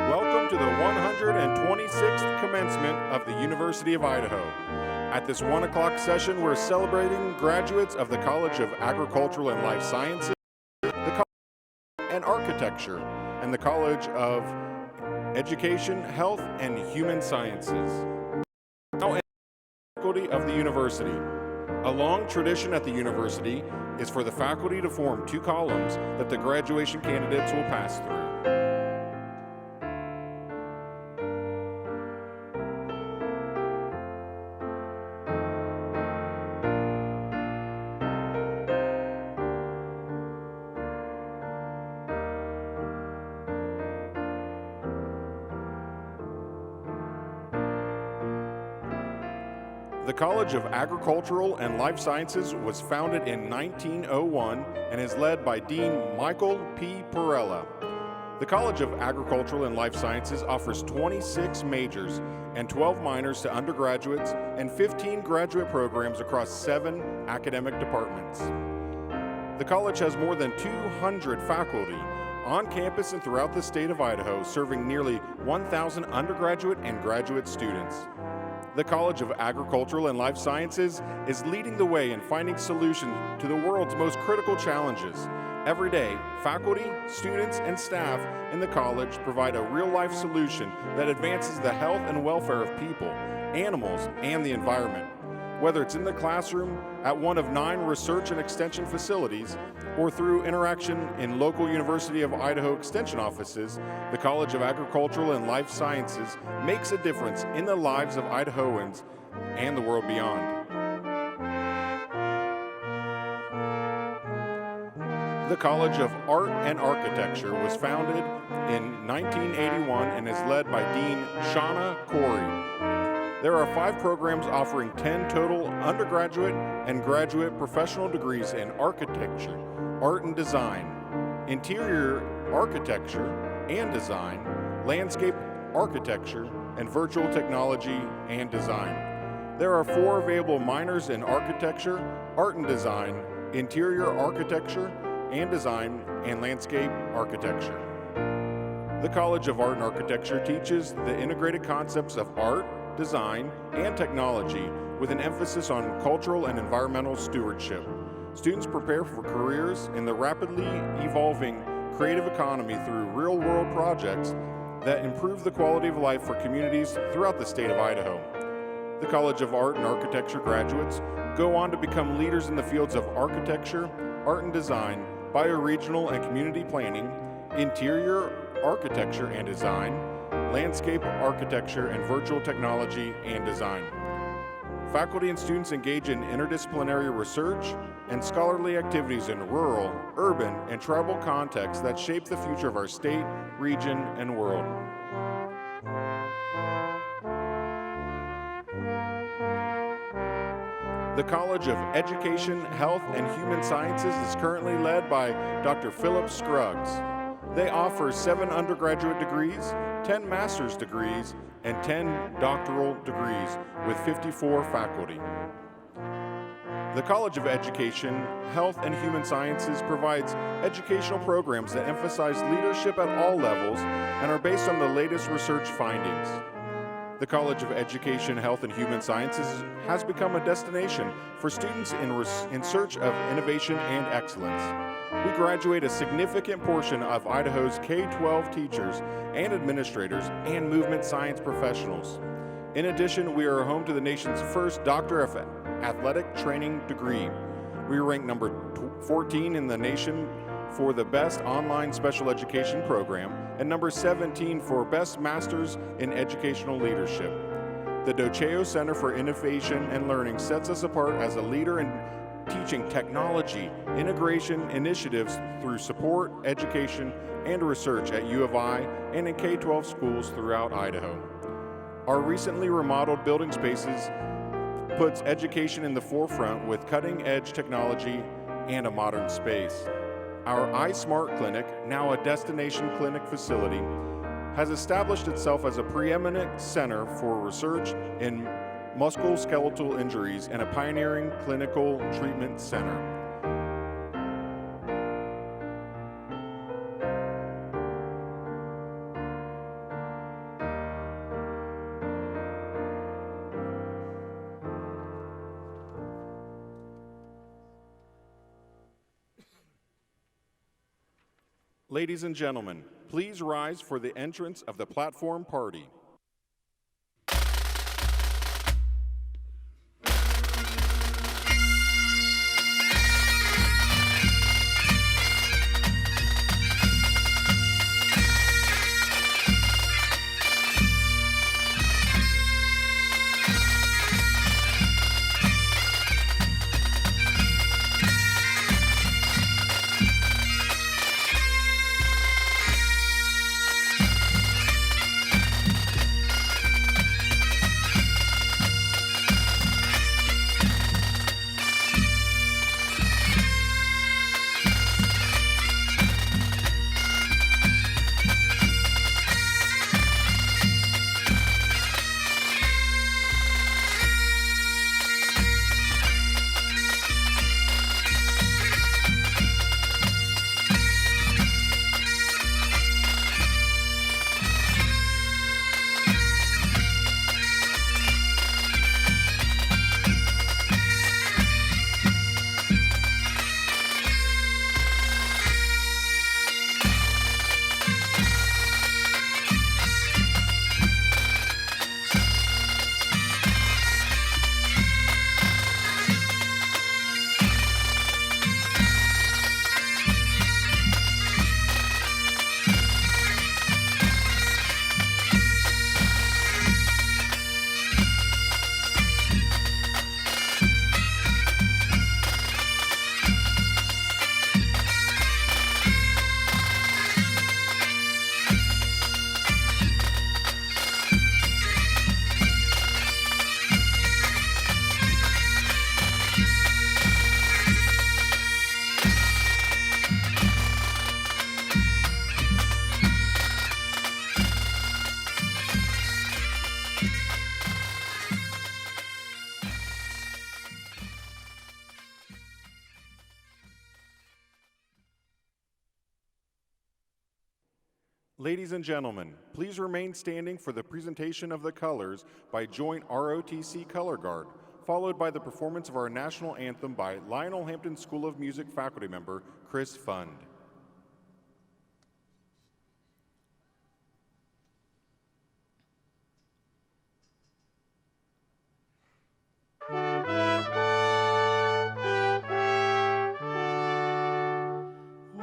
Welcome to the 126th commencement of the University of Idaho. At this 1 o'clock session, we're celebrating graduates of the College of Agricultural and Life Sciences, the College and Architecture, and the College of Education, Health, and Human Sciences. Now, and faculty of the university. A long tradition at the university is for the faculty to form two columns that the graduation candidates will pass through. The College of Agricultural and Life Sciences was founded in 1901 and is led by Dean Michael P. Perella. The College of Agricultural and Life Sciences offers 26 majors and 12 minors to undergraduates and 15 graduate programs across 7 academic departments. The college has more than 200 faculty on campus and throughout the state of Idaho, serving nearly 1,000 undergraduate and graduate students. The College of Agricultural and Life Sciences is leading the way in finding solutions to the world's most critical challenges. Every day, faculty, students, and staff in the college provide a real-life solution that advances the health and welfare of people, animals, and the environment. Whether it's in the classroom, at one of 9 research and extension facilities, or through interaction in local University of Idaho extension offices, the College of Agricultural and Life Sciences makes a difference in the lives of Idahoans and the world beyond. The College of Art and Architecture was founded in 1981 and is led by Dean Shauna Corey. There are 5 programs offering 10 total undergraduate and graduate professional degrees in architecture, art and design, interior architecture and design, landscape architecture, and virtual technology and design. There are 4 available minors in architecture, art and design, interior architecture and design, and landscape architecture. The College of Art and Architecture teaches the integrated concepts of art, design, and technology with an emphasis on cultural and environmental stewardship. Students prepare for careers in the rapidly evolving creative economy through real-world projects that improve the quality of life for communities throughout the state of Idaho. The College of Art and Architecture graduates go on to become leaders in the fields of architecture, art and design, bioregional and community planning, interior architecture and design, landscape architecture, and virtual technology and design. Faculty and students engage in interdisciplinary research and scholarly activities in rural, urban, and tribal contexts that shape the future of our state, region, and world. The College of Education, Health, and Human Sciences is currently led by Dr. Philip Scruggs. They offer 7 undergraduate degrees, 10 master's degrees, and 10 doctoral degrees with 54 faculty. The College of Education, Health, and Human Sciences provides educational programs that emphasize leadership at all levels and are based on the latest research findings. The College of Education, Health, and Human Sciences has become a destination for students in search of innovation and excellence. We graduate a significant portion of Idaho's K-12 teachers and administrators and movement science professionals. In addition, we are home to the nation's first Doctor of Athletic Training degree. We rank number 14 in the nation for the best online special education program and number 17 for best masters in educational leadership. The Docheo Center for Innovation and Learning sets us apart as a leader in teaching technology, integration initiatives through support, education, and research at U of I and in K-12 schools throughout Idaho. Our recently remodeled building spaces puts education in the forefront with cutting-edge technology and a modern space. Our iSmart Clinic, now a destination clinic facility, has established itself as a preeminent center for research in musculoskeletal injuries and a pioneering clinical treatment center. Ladies and gentlemen, please rise for the entrance of the platform party. Ladies and gentlemen, please remain standing for the presentation of the colors by Joint ROTC Color Guard, followed by the performance of our national anthem by Lionel Hampton School of Music faculty member Chris Fund.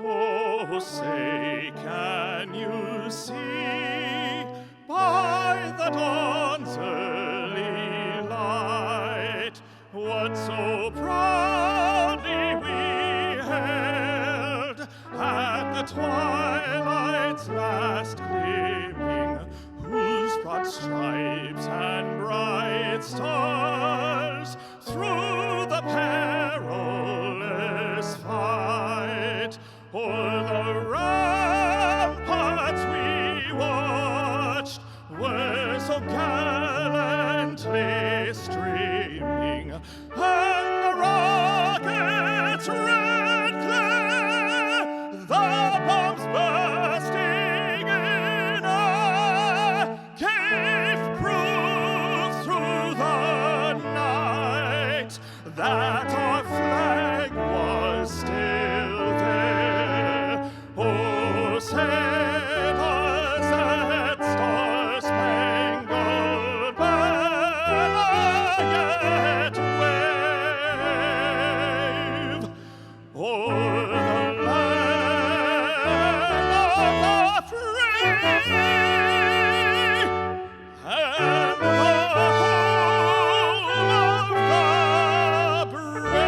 Oh, say, can you see by the dawn's early light what so proudly we held at the twilight's last gleaming, whose broad stripes and bright stars through the perilous fight o'er the ramparts we watched were so gallantly streaming, and the rockets' red glare, the bombs bursting in air, gave proof through the night that our flag was still there. Oh, say does that star-spangled banner yet wave o'er the land of the free and the home of the brave?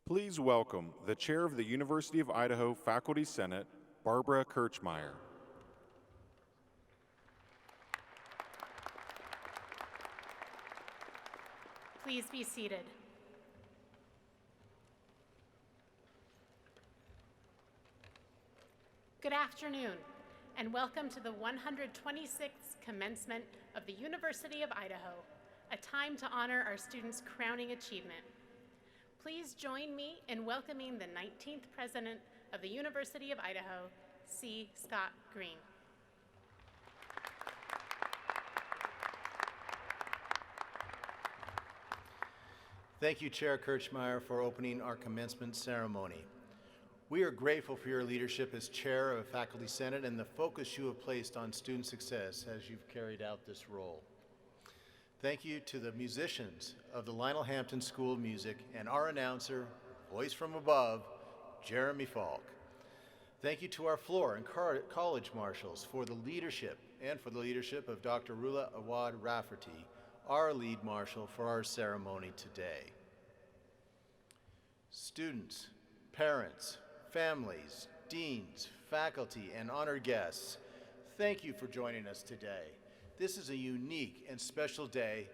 Please welcome the Chair of the University of Idaho Faculty Senate, Barbara Kirchmeier. Please be seated. Good afternoon, and welcome to the 126th Commencement of the University of Idaho, a time to honor our students' crowning achievement. Please join me in welcoming the 19th President of the University of Idaho, C. Scott Green. Thank you, Chair Kirchmeier, for opening our commencement ceremony. We are grateful for your leadership as Chair of Faculty Senate and the focus you have placed on student success as you've carried out this role. Thank you to the musicians of the Lionel Hampton School of Music and our announcer, voice from above, Jeremy Falk. Thank you to our floor and college marshals for the leadership and for the leadership of Dr. Rula Awad Rafferty, our lead marshal for our ceremony today. Students, parents, families, deans, faculty, and honored guests, thank you for joining us today. This is a unique and special day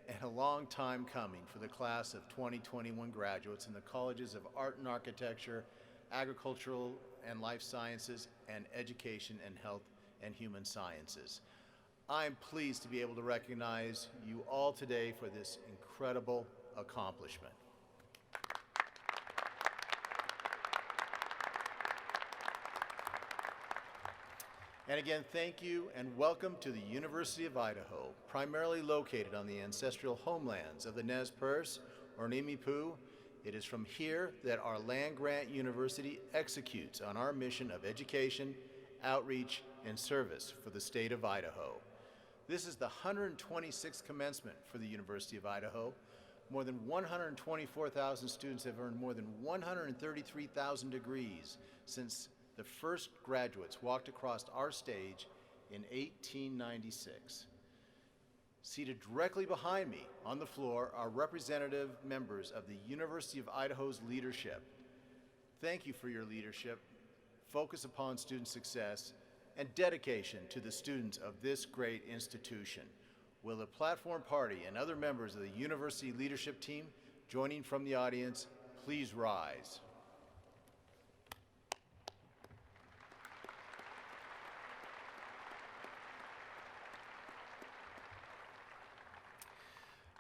and a long time coming for the class of 2021 graduates in the colleges of Art and Architecture, Agricultural and Life Sciences, and Education and Health and Human Sciences. I'm pleased to be able to recognize you all today for this incredible accomplishment. And again, thank you and welcome to the University of Idaho, primarily located on the ancestral homelands of the Nez Perce or Nimiipuu. It is from here that our land-grant university executes on our mission of education, outreach, and service for the state of Idaho. This is the 126th commencement for the University of Idaho. More than 124,000 students have earned more than 133,000 degrees since the first graduates walked across our stage in 1896. Seated directly behind me on the floor are representative members of the University of Idaho's leadership. Thank you for your leadership, focus upon student success, and dedication to the students of this great institution. Will the platform party and other members of the university leadership team joining from the audience please rise?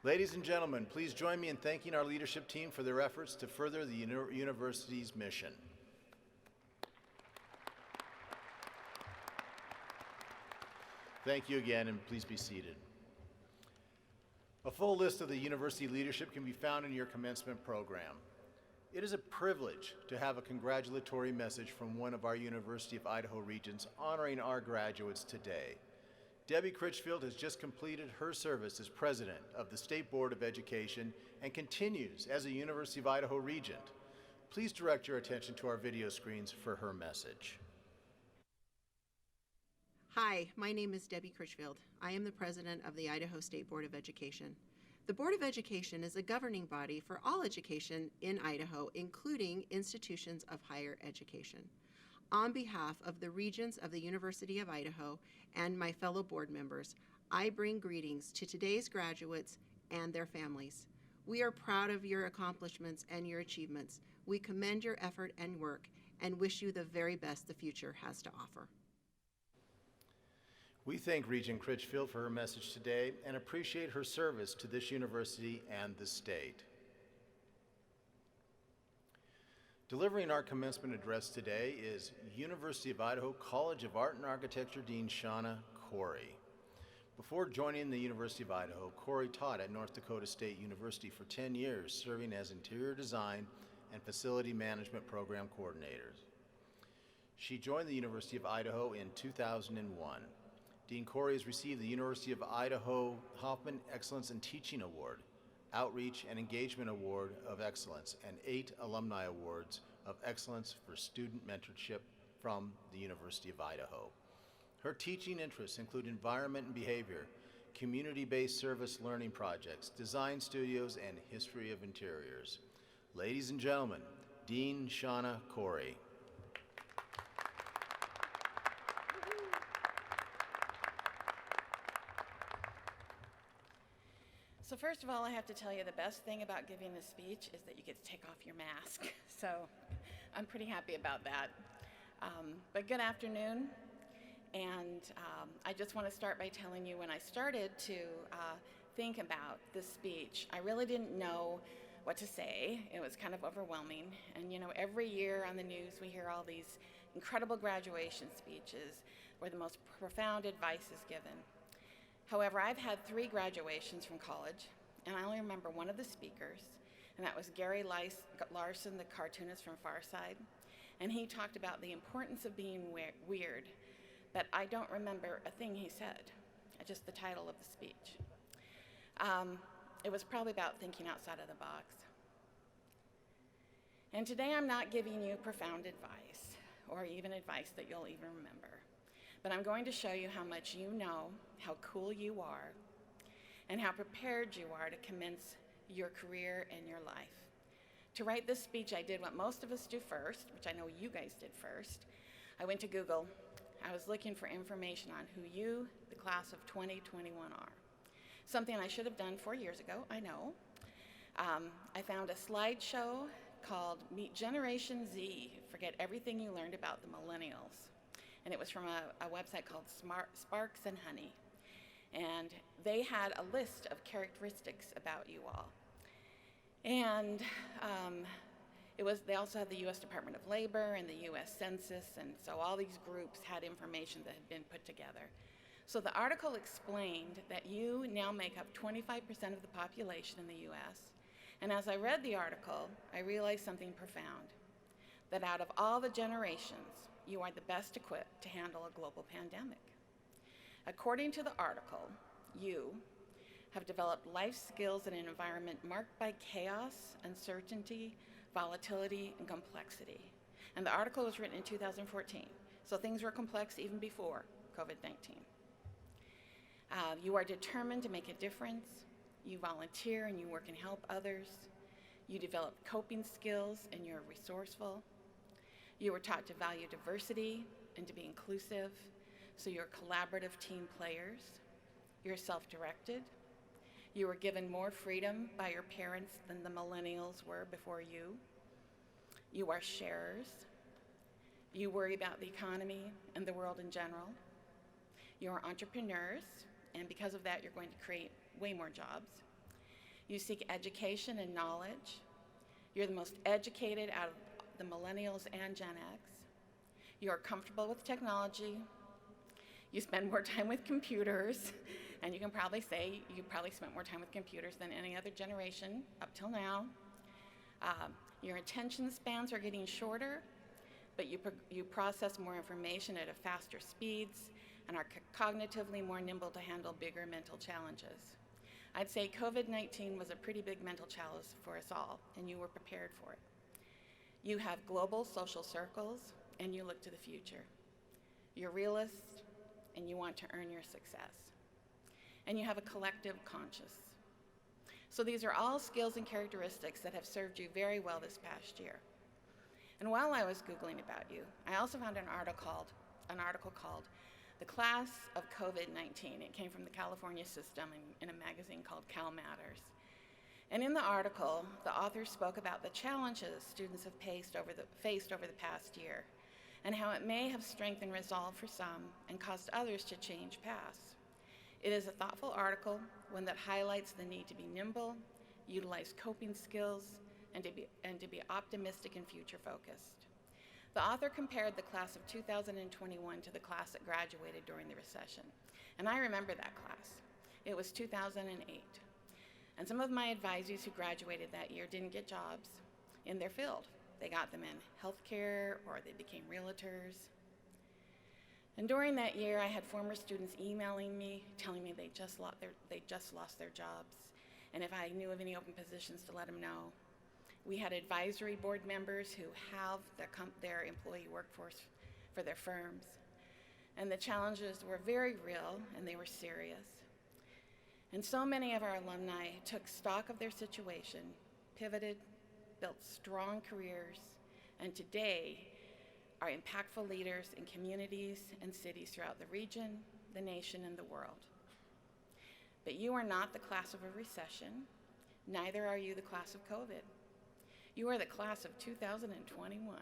Ladies and gentlemen, please join me in thanking our leadership team for their efforts to further the university's mission. Thank you again, and please be seated. A full list of the university leadership can be found in your commencement program. It is a privilege to have a congratulatory message from one of our University of Idaho regents honoring our graduates today. Debbie Critchfield has just completed her service as president of the State Board of Education and continues as a University of Idaho regent. Please direct your attention to our video screens for her message. Hi, my name is Debbie Critchfield. I am the president of the Idaho State Board of Education. The Board of Education is a governing body for all education in Idaho, including institutions of higher education. On behalf of the regents of the University of Idaho and my fellow board members, I bring greetings to today's graduates and their families. We are proud of your accomplishments and your achievements. We commend your effort and work and wish you the very best the future has to offer. We thank Regent Critchfield for her message today and appreciate her service to this university and the state. Delivering our commencement address today is University of Idaho College of Art and Architecture Dean Shauna Corey. Before joining the University of Idaho, Corey taught at North Dakota State University for 10 years, serving as interior design and facility management program coordinator. She joined the University of Idaho in 2001. Dean Corey has received the University of Idaho Hoffman Excellence in Teaching Award, Outreach and Engagement Award of Excellence, and 8 Alumni Awards of Excellence for Student Mentorship from the University of Idaho. Her teaching interests include environment and behavior, community-based service learning projects, design studios, and history of interiors. Ladies and gentlemen, Dean Shauna Corey. So first of all, I have to tell you the best thing about giving a speech is that you get to take off your mask. So I'm pretty happy about that. But good afternoon. And I just want to start by telling you when I started to think about this speech, I really didn't know what to say. It was kind of overwhelming. And you know, every year on the news we hear all these incredible graduation speeches where the most profound advice is given. However, I've had 3 graduations from college, and I only remember one of the speakers, and that was Gary Larson, the cartoonist from Far Side. And he talked about the importance of being weird, but I don't remember a thing he said, just the title of the speech. It was probably about thinking outside of the box. And today I'm not giving you profound advice, or even advice that you'll even remember. But I'm going to show you how much you know, how cool you are, and how prepared you are to commence your career and your life. To write this speech, I did what most of us do first, which I know you guys did first. I went to Google. I was looking for information on who you, the class of 2021, are. Something I should have done 4 years ago, I know. I found a slideshow called Meet Generation Z, Forget Everything You Learned About the Millennials. And it was from a website called Sparks and Honey. And they had a list of characteristics about you all. And They also had the U.S. Department of Labor and the U.S. Census, and so all these groups had information that had been put together. So the article explained that you now make up 25% of the population in the U.S., and as I read the article, I realized something profound, that out of all the generations, you are the best equipped to handle a global pandemic. According to the article, you have developed life skills in an environment marked by chaos, uncertainty, volatility, and complexity. And the article was written in 2014, so things were complex even before COVID-19. You are determined to make a difference. You volunteer and you work and help others. You develop coping skills and you're resourceful. You were taught to value diversity and to be inclusive, so you're collaborative team players. You're self-directed. You were given more freedom by your parents than the millennials were before you. You are sharers. You worry about the economy and the world in general. You are entrepreneurs, and because of that, you're going to create way more jobs. You seek education and knowledge. You're the most educated out of the millennials and Gen X. You are comfortable with technology. You spend more time with computers, and you can probably say you probably spent more time with computers than any other generation up till now. Your attention spans are getting shorter, but you process more information at a faster speeds and are cognitively more nimble to handle bigger mental challenges. I'd say COVID-19 was a pretty big mental challenge for us all, and you were prepared for it. You have global social circles, and you look to the future. You're realist, and you want to earn your success. And you have a collective conscience. So these are all skills and characteristics that have served you very well this past year. And while I was Googling about you, I also found an article called The Class of COVID-19. It came from the California system in a magazine called Cal Matters. And in the article, the author spoke about the challenges students have faced over the past year, and how it may have strengthened resolve for some and caused others to change paths. It is a thoughtful article, one that highlights the need to be nimble, utilize coping skills, and to be optimistic and future-focused. The author compared the class of 2021 to the class that graduated during the recession, and I remember that class. It was 2008. And some of my advisees who graduated that year didn't get jobs in their field. They got them in healthcare, or they became realtors. And during that year, I had former students emailing me, telling me they just lost their jobs, and if I knew of any open positions to let them know. We had advisory board members who have their employee workforce for their firms. And the challenges were very real, and they were serious. And so many of our alumni took stock of their situation, pivoted, built strong careers, and today are impactful leaders in communities and cities throughout the region, the nation, and the world. But you are not the class of a recession, neither are you the class of COVID. You are the class of 2021.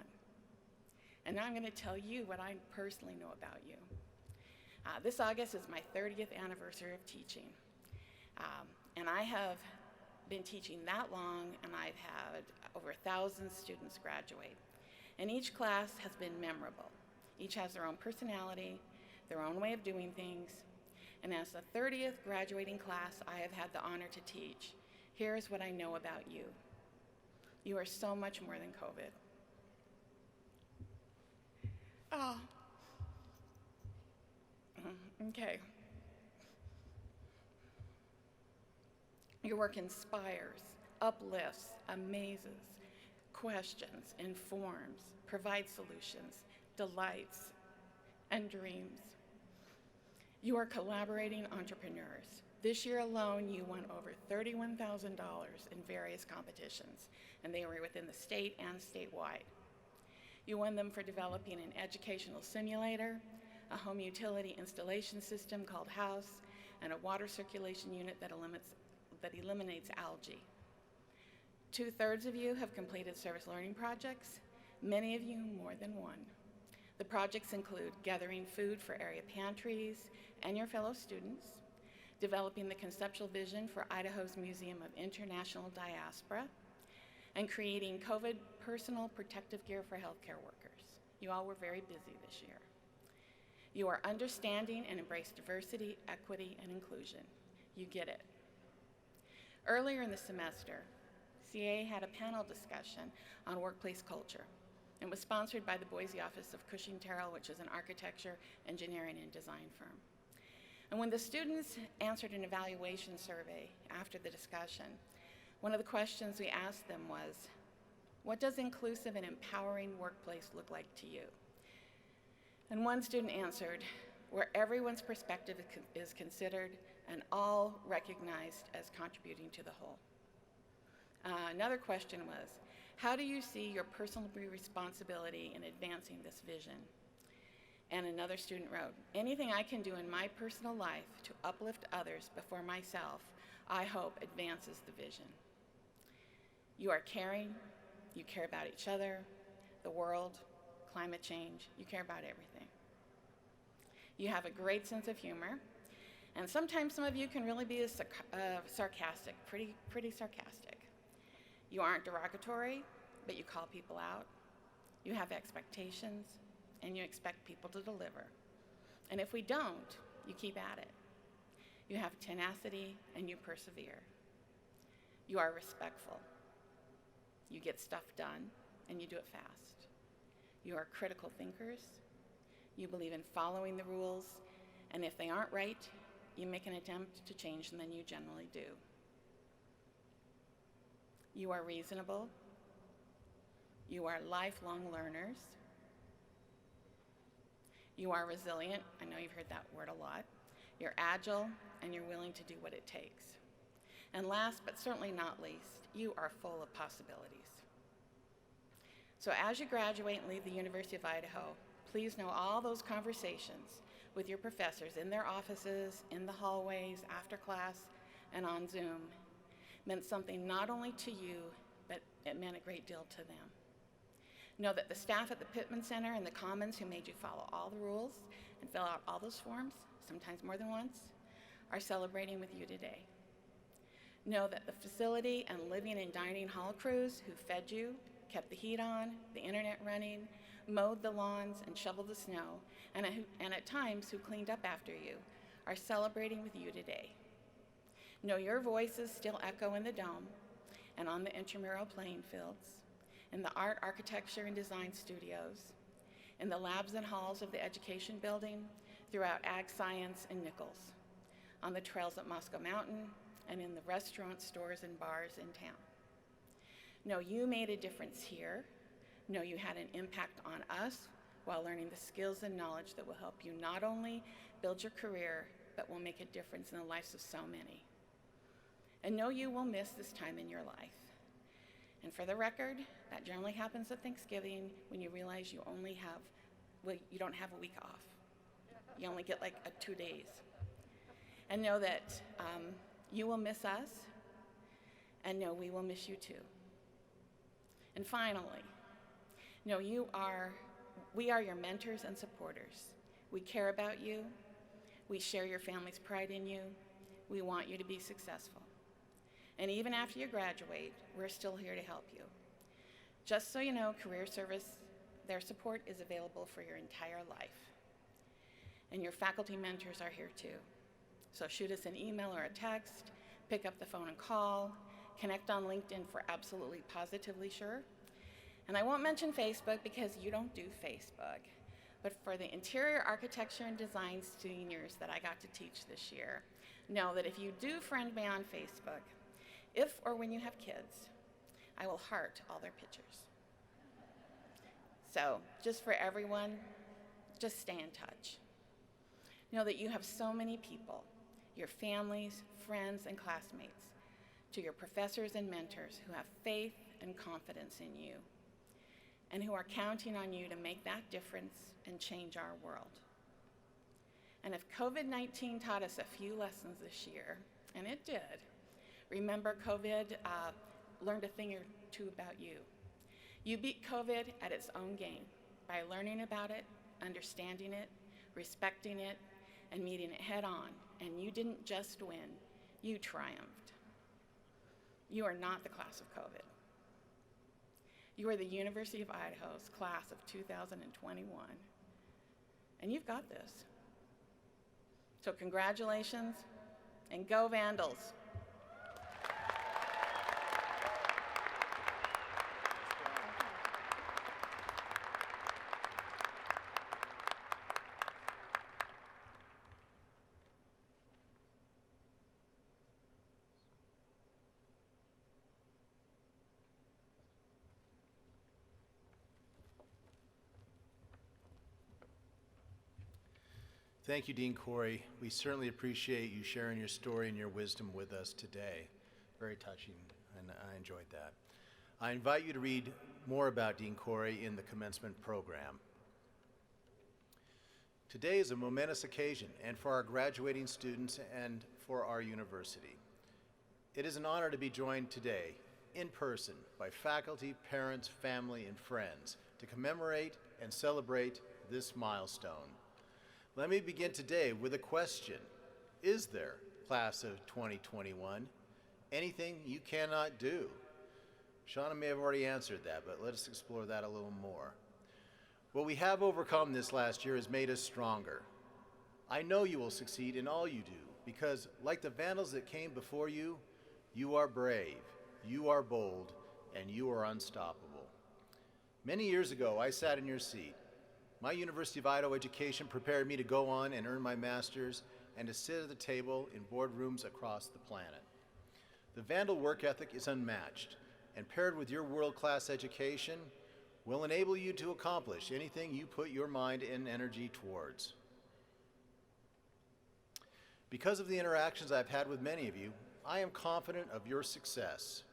And now I'm going to tell you what I personally know about you. This August is my 30th anniversary of teaching. And I have been teaching that long, and I've had over 1,000 students graduate. And each class has been memorable. Each has their own personality, their own way of doing things. And as the 30th graduating class I have had the honor to teach, here's what I know about you. You are so much more than COVID. Oh. Okay. Your work inspires, uplifts, amazes, questions, informs, provides solutions, delights, and dreams. You are collaborating entrepreneurs. This year alone, you won over $31,000 in various competitions, and they were within the state and statewide. You won them for developing an educational simulator, a home utility installation system called House, and a water circulation unit that eliminates algae. 2/3 of you have completed service learning projects, many of you more than one. The projects include gathering food for area pantries and your fellow students, developing the conceptual vision for Idaho's Museum of International Diaspora, and creating COVID personal protective gear for healthcare workers. You all were very busy this year. You are understanding and embrace diversity, equity, and inclusion. You get it. Earlier in the semester, CAA had a panel discussion on workplace culture. It was sponsored by the Boise office of Cushing Terrell, which is an architecture, engineering, and design firm. And when the students answered an evaluation survey after the discussion, one of the questions we asked them was, what does inclusive and empowering workplace look like to you? And one student answered, where everyone's perspective is considered and all recognized as contributing to the whole. Another question was, how do you see your personal responsibility in advancing this vision? And another student wrote, anything I can do in my personal life to uplift others before myself, I hope advances the vision. You are caring, you care about each other, the world, climate change, you care about everything. You have a great sense of humor, and sometimes some of you can really be sarcastic, pretty sarcastic. You aren't derogatory, but you call people out. You have expectations, and you expect people to deliver. And if we don't, you keep at it. You have tenacity, and you persevere. You are respectful. You get stuff done, and you do it fast. You are critical thinkers. You believe in following the rules, and if they aren't right, you make an attempt to change them, and you generally do. You are reasonable. You are lifelong learners. You are resilient. I know you've heard that word a lot. You're agile, and you're willing to do what it takes. And last, but certainly not least, you are full of possibilities. So as you graduate and leave the University of Idaho, please know all those conversations with your professors in their offices, in the hallways, after class, and on Zoom meant something not only to you, but it meant a great deal to them. Know that the staff at the Pittman Center and the Commons who made you follow all the rules and fill out all those forms, sometimes more than once, are celebrating with you today. Know that the facility and living and dining hall crews who fed you, kept the heat on, the internet running, mowed the lawns and shoveled the snow, and at times who cleaned up after you, are celebrating with you today. Know your voices still echo in the dome and on the intramural playing fields, in the art, architecture, and design studios, in the labs and halls of the education building, throughout Ag Science and Nichols, on the trails at Moscow Mountain, and in the restaurants, stores, and bars in town. Know you made a difference here. Know you had an impact on us while learning the skills and knowledge that will help you not only build your career, but will make a difference in the lives of so many. And know you will miss this time in your life. And for the record, that generally happens at Thanksgiving when you realize you don't have a week off. You only get like 2 days. And know that you will miss us, and know we will miss you too. And finally, know we are your mentors and supporters. We care about you. We share your family's pride in you. We want you to be successful. And even after you graduate, we're still here to help you. Just so you know, Career Service, their support is available for your entire life. And your faculty mentors are here too. So shoot us an email or a text, pick up the phone and call, connect on LinkedIn for absolutely positively sure. And I won't mention Facebook because you don't do Facebook. But for the interior architecture and design seniors that I got to teach this year, know that if you do friend me on Facebook, if or when you have kids, I will heart all their pictures. So just for everyone, just stay in touch. Know that you have so many people, your families, friends, and classmates, to your professors and mentors who have faith and confidence in you, and who are counting on you to make that difference and change our world. And if COVID-19 taught us a few lessons this year, and it did, remember COVID learned a thing or two about you. You beat COVID at its own game by learning about it, understanding it, respecting it, and meeting it head on. And you didn't just win, you triumphed. You are not the class of COVID. You are the University of Idaho's class of 2021, and you've got this. So congratulations, and go Vandals. Thank you, Dean Corey. We certainly appreciate you sharing your story and your wisdom with us today. Very touching, and I enjoyed that. I invite you to read more about Dean Corey in the commencement program. Today is a momentous occasion, and for our graduating students and for our university. It is an honor to be joined today in person by faculty, parents, family, and friends to commemorate and celebrate this milestone. Let me begin today with a question. Is there, class of 2021, anything you cannot do? Shauna may have already answered that, but let's explore that a little more. What we have overcome this last year has made us stronger. I know you will succeed in all you do, because like the Vandals that came before you, you are brave, you are bold, and you are unstoppable. Many years ago, I sat in your seat. My University of Idaho education prepared me to go on and earn my master's and to sit at the table in boardrooms across the planet. The Vandal work ethic is unmatched, and paired with your world-class education, will enable you to accomplish anything you put your mind and energy towards. Because of the interactions I've had with many of you, I am confident of your success.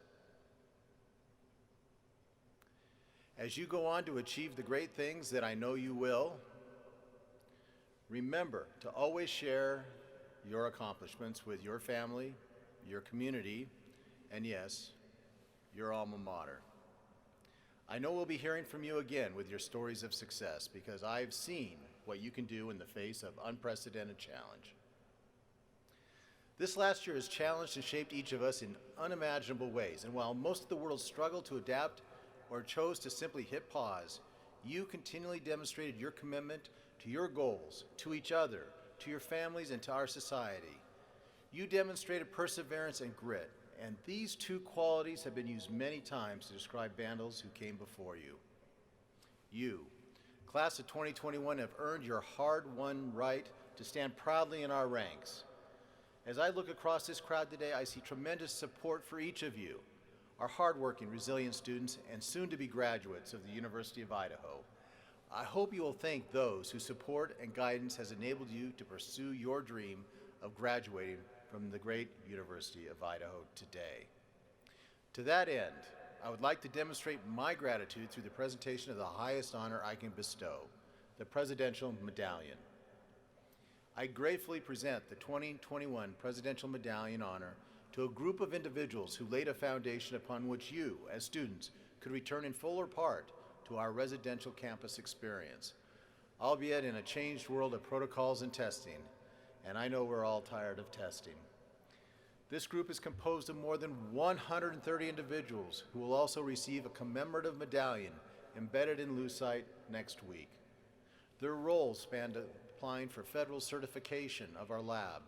As you go on to achieve the great things that I know you will, remember to always share your accomplishments with your family, your community, and yes, your alma mater. I know we'll be hearing from you again with your stories of success because I've seen what you can do in the face of unprecedented challenge. This last year has challenged and shaped each of us in unimaginable ways, and while most of the world struggled to adapt or chose to simply hit pause, you continually demonstrated your commitment to your goals, to each other, to your families, and to our society. You demonstrated perseverance and grit, and these two qualities have been used many times to describe Vandals who came before you. You, class of 2021, have earned your hard-won right to stand proudly in our ranks. As I look across this crowd today, I see tremendous support for each of you, our hardworking, resilient students, and soon-to-be graduates of the University of Idaho. I hope you will thank those whose support and guidance has enabled you to pursue your dream of graduating from the great University of Idaho today. To that end, I would like to demonstrate my gratitude through the presentation of the highest honor I can bestow, the Presidential Medallion. I gratefully present the 2021 Presidential Medallion honor to a group of individuals who laid a foundation upon which you, as students, could return in full or part to our residential campus experience, albeit in a changed world of protocols and testing, and I know we're all tired of testing. This group is composed of more than 130 individuals who will also receive a commemorative medallion embedded in Lucite next week. Their roles spanned applying for federal certification of our lab,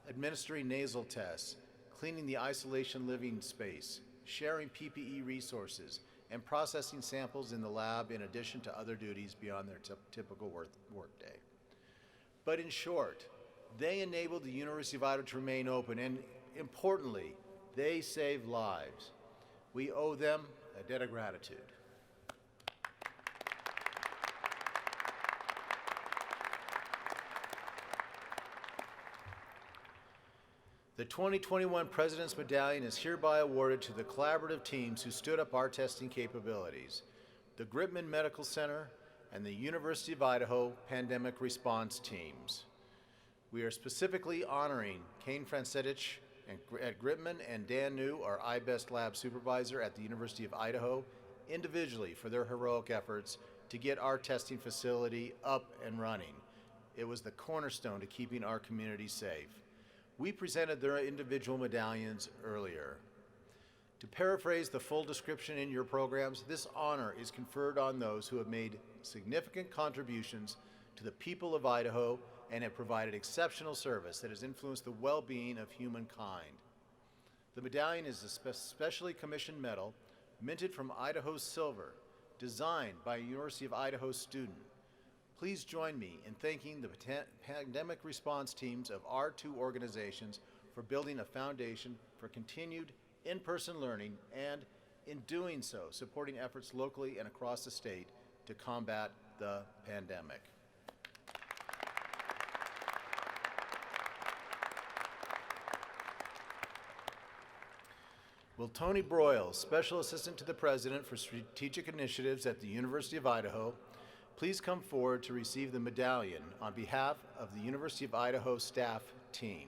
administering nasal tests, cleaning the isolation living space, sharing PPE resources, and processing samples in the lab in addition to other duties beyond their typical workday. But in short, they enabled the University of Idaho to remain open, and importantly, they saved lives. We owe them a debt of gratitude. The 2021 President's Medallion is hereby awarded to the collaborative teams who stood up our testing capabilities, the Gritman Medical Center and the University of Idaho Pandemic Response Teams. We are specifically honoring Kane Francetic at Gritman and Dan New, our iBest Lab Supervisor at the University of Idaho, individually for their heroic efforts to get our testing facility up and running. It was the cornerstone to keeping our community safe. We presented their individual medallions earlier. To paraphrase the full description in your programs, this honor is conferred on those who have made significant contributions to the people of Idaho and have provided exceptional service that has influenced the well-being of humankind. The medallion is a specially commissioned medal minted from Idaho silver, designed by a University of Idaho student. Please join me in thanking the pandemic response teams of our two organizations for building a foundation for continued in-person learning and, in doing so, supporting efforts locally and across the state to combat the pandemic. Will Tony Broyles, Special Assistant to the President for Strategic Initiatives at the University of Idaho, please come forward to receive the medallion on behalf of the University of Idaho staff team.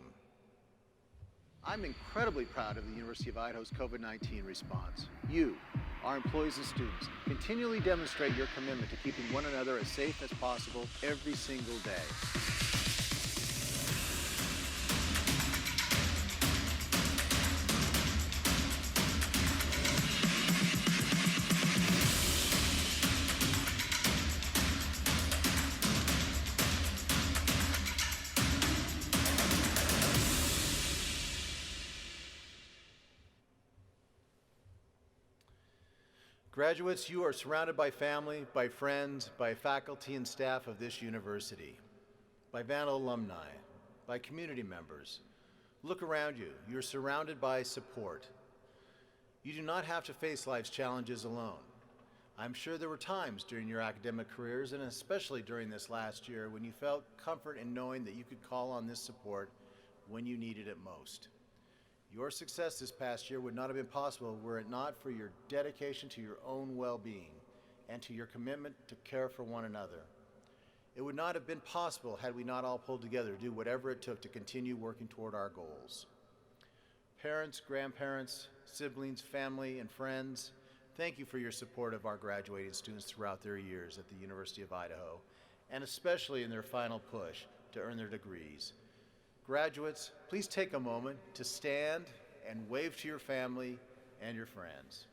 I'm incredibly proud of the University of Idaho's COVID-19 response. You, our employees and students, continually demonstrate your commitment to keeping one another as safe as possible every single day. Graduates, you are surrounded by family, by friends, by faculty and staff of this university, by Vandal alumni, by community members. Look around you. You're surrounded by support. You do not have to face life's challenges alone. I'm sure there were times during your academic careers, and especially during this last year, when you felt comfort in knowing that you could call on this support when you needed it most. Your success this past year would not have been possible were it not for your dedication to your own well-being and to your commitment to care for one another. It would not have been possible had we not all pulled together to do whatever it took to continue working toward our goals. Parents, grandparents, siblings, family, and friends, thank you for your support of our graduating students throughout their years at the University of Idaho, and especially in their final push to earn their degrees. Graduates, please take a moment to stand and wave to your family and your friends.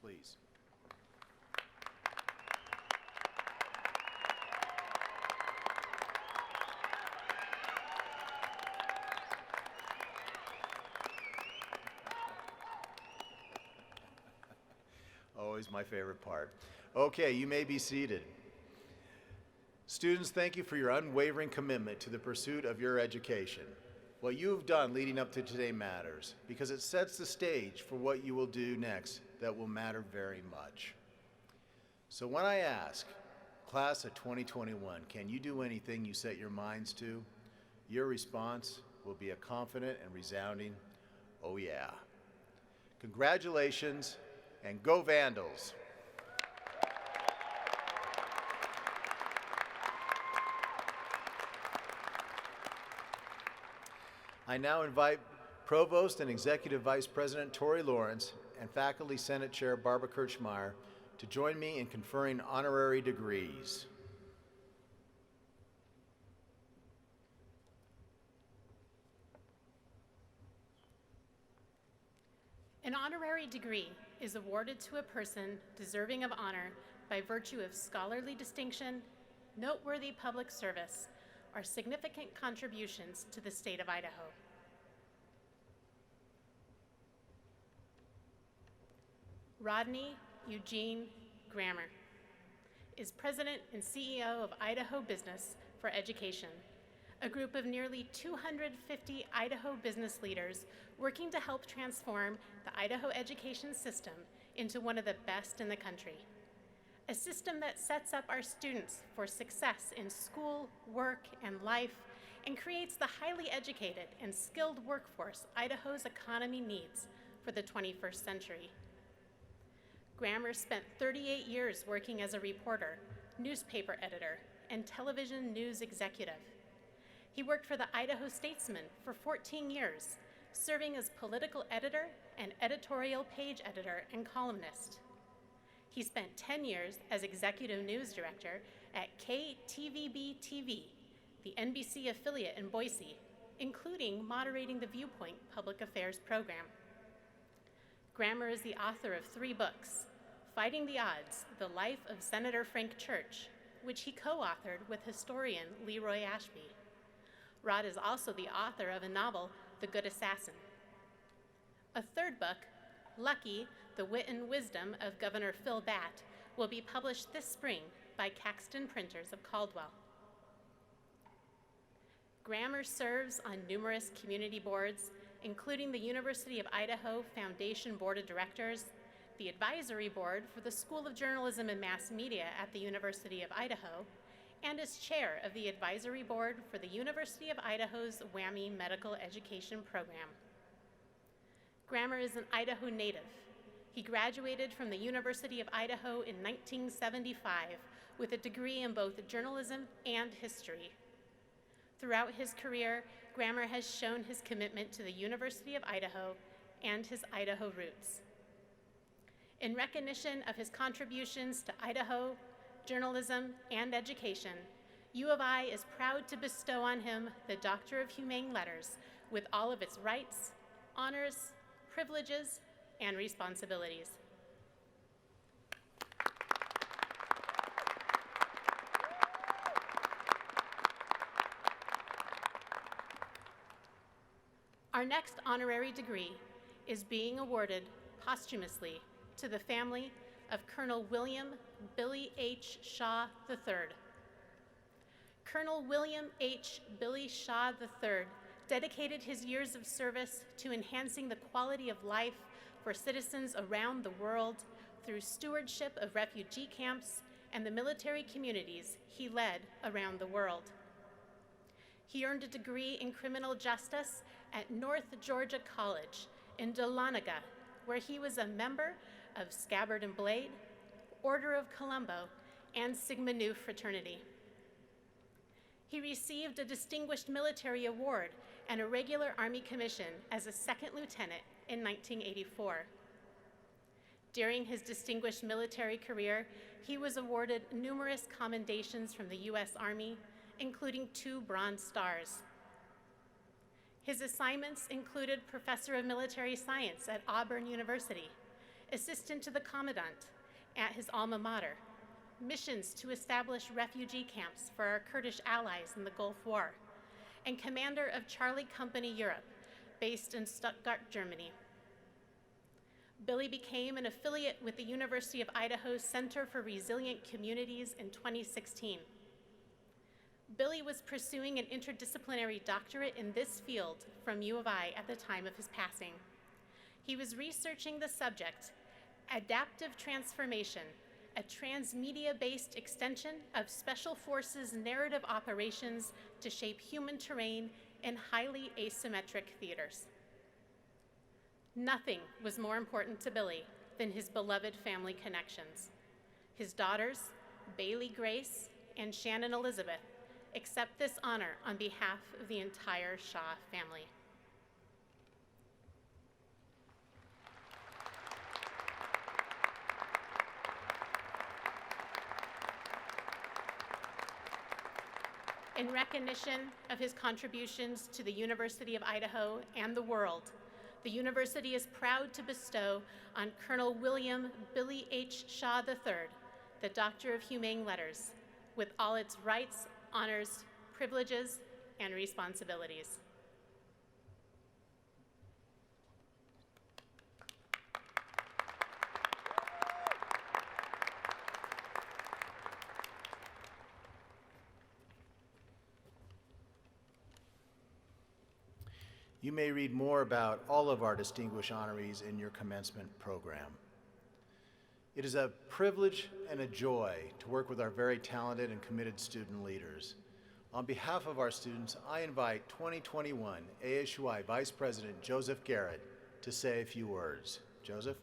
Please. Always my favorite part. Okay, you may be seated. Students, thank you for your unwavering commitment to the pursuit of your education. What you have done leading up to today matters because it sets the stage for what you will do next that will matter very much. So when I ask, class of 2021, can you do anything you set your minds to? Your response will be a confident and resounding, oh yeah. Congratulations, and go Vandals! I now invite Provost and Executive Vice President Tori Lawrence and Faculty Senate Chair Barbara Kirchmeyer to join me in conferring honorary degrees. An honorary degree is awarded to a person deserving of honor by virtue of scholarly distinction, noteworthy public service, or significant contributions to the state of Idaho. Rodney Eugene Grammer is President and CEO of Idaho Business for Education, a group of nearly 250 Idaho business leaders working to help transform the Idaho education system into one of the best in the country. A system that sets up our students for success in school, work, and life, and creates the highly educated and skilled workforce Idaho's economy needs for the 21st century. Grammer spent 38 years working as a reporter, newspaper editor, and television news executive. He worked for the Idaho Statesman for 14 years, serving as political editor and editorial page editor and columnist. He spent 10 years as executive news director at KTVB-TV, the NBC affiliate in Boise, including moderating the Viewpoint public affairs program. Grammer is the author of 3 books: Fighting the Odds, The Life of Senator Frank Church, which he co-authored with historian Leroy Ashby. Rod is also the author of a novel, The Good Assassin. A 3rd book, Lucky, The Wit and Wisdom of Governor Phil Batt, will be published this spring by Caxton Printers of Caldwell. Grammer serves on numerous community boards, including the University of Idaho Foundation Board of Directors, the Advisory Board for the School of Journalism and Mass Media at the University of Idaho, and is chair of the Advisory Board for the University of Idaho's WWAMI Medical Education Program. Grammer is an Idaho native. He graduated from the University of Idaho in 1975 with a degree in both journalism and history. Throughout his career, Grammer has shown his commitment to the University of Idaho and his Idaho roots. In recognition of his contributions to Idaho, journalism, and education, U of I is proud to bestow on him the Doctor of Humane Letters with all of its rights, honors, privileges, and responsibilities. Our next honorary degree is being awarded posthumously to the family of Colonel William Billy H. Shaw III. Colonel William H. Billy Shaw III dedicated his years of service to enhancing the quality of life for citizens around the world through stewardship of refugee camps and the military communities he led around the world. He earned a degree in criminal justice at North Georgia College in Dahlonega, where he was a member of Scabbard and Blade, Order of Columbo, and Sigma Nu fraternity. He received a Distinguished Military Award and a regular Army commission as a 2nd lieutenant in 1984. During his distinguished military career, he was awarded numerous commendations from the U.S. Army, including 2 Bronze Stars. His assignments included Professor of Military Science at Auburn University, Assistant to the Commandant at his alma mater, missions to establish refugee camps for our Kurdish allies in the Gulf War, and Commander of Charlie Company Europe, based in Stuttgart, Germany. Billy became an affiliate with the University of Idaho's Center for Resilient Communities in 2016. Billy was pursuing an interdisciplinary doctorate in this field from U of I at the time of his passing. He was researching the subject, Adaptive Transformation, a transmedia-based extension of Special Forces narrative operations to shape human terrain in highly asymmetric theaters. Nothing was more important to Billy than his beloved family connections. His daughters, Bailey Grace and Shannon Elizabeth, accept this honor on behalf of the entire Shaw family. In recognition of his contributions to the University of Idaho and the world, the university is proud to bestow on Colonel William Billy H. Shaw III the Doctor of Humane Letters, with all its rights, honors, privileges, and responsibilities. You may read more about all of our distinguished honorees in your commencement program. It is a privilege and a joy to work with our very talented and committed student leaders. On behalf of our students, I invite 2021 ASUI Vice President Joseph Garrett to say a few words. Joseph?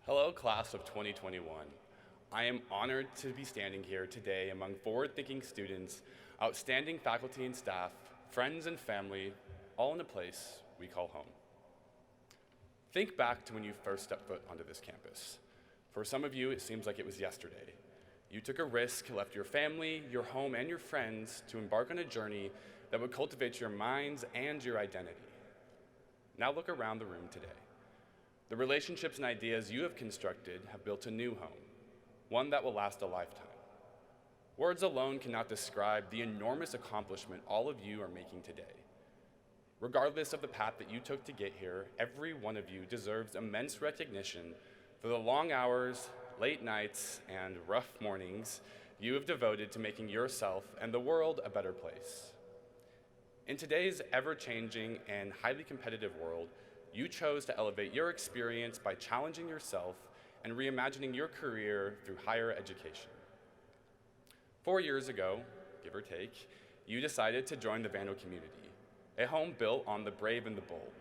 Hello, class of 2021. I am honored to be standing here today among forward-thinking students, outstanding faculty and staff, friends and family, all in a place we call home. Think back to when you first stepped foot onto this campus. For some of you, it seems like it was yesterday. You took a risk, left your family, your home, and your friends to embark on a journey that would cultivate your minds and your identity. Now look around the room today. The relationships and ideas you have constructed have built a new home, one that will last a lifetime. Words alone cannot describe the enormous accomplishment all of you are making today. Regardless of the path that you took to get here, every one of you deserves immense recognition for the long hours, late nights, and rough mornings you have devoted to making yourself and the world a better place. In today's ever-changing and highly competitive world, you chose to elevate your experience by challenging yourself and reimagining your career through higher education. 4 years ago, give or take, you decided to join the Vandal community, a home built on the brave and the bold.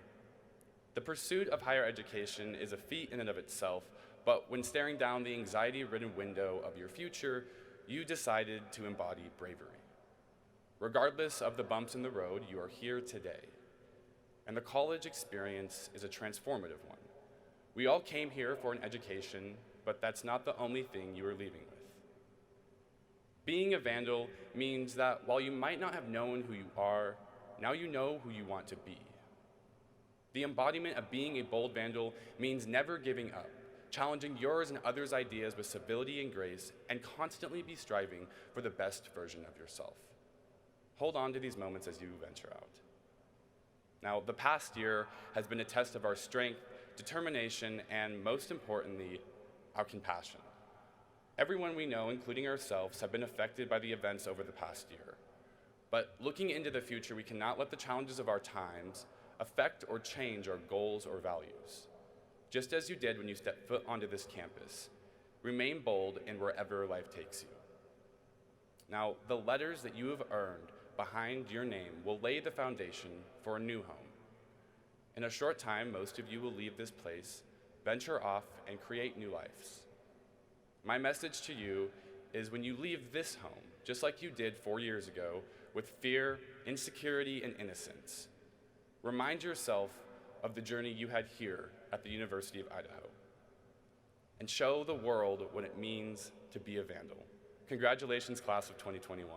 The pursuit of higher education is a feat in and of itself, but when staring down the anxiety-ridden window of your future, you decided to embody bravery. Regardless of the bumps in the road, you are here today. And the college experience is a transformative one. We all came here for an education, but that's not the only thing you are leaving with. Being a Vandal means that while you might not have known who you are, now you know who you want to be. The embodiment of being a bold Vandal means never giving up, challenging yours and others' ideas with civility and grace, and constantly be striving for the best version of yourself. Hold on to these moments as you venture out. Now, the past year has been a test of our strength, determination, and most importantly, our compassion. Everyone we know, including ourselves, have been affected by the events over the past year. But looking into the future, we cannot let the challenges of our times affect or change our goals or values. Just as you did when you stepped foot onto this campus, remain bold in wherever life takes you. Now, the letters that you have earned behind your name will lay the foundation for a new home. In a short time, most of you will leave this place, venture off, and create new lives. My message to you is when you leave this home, just like you did 4 years ago, with fear, insecurity, and innocence, remind yourself of the journey you had here at the University of Idaho, and show the world what it means to be a Vandal. Congratulations, class of 2021.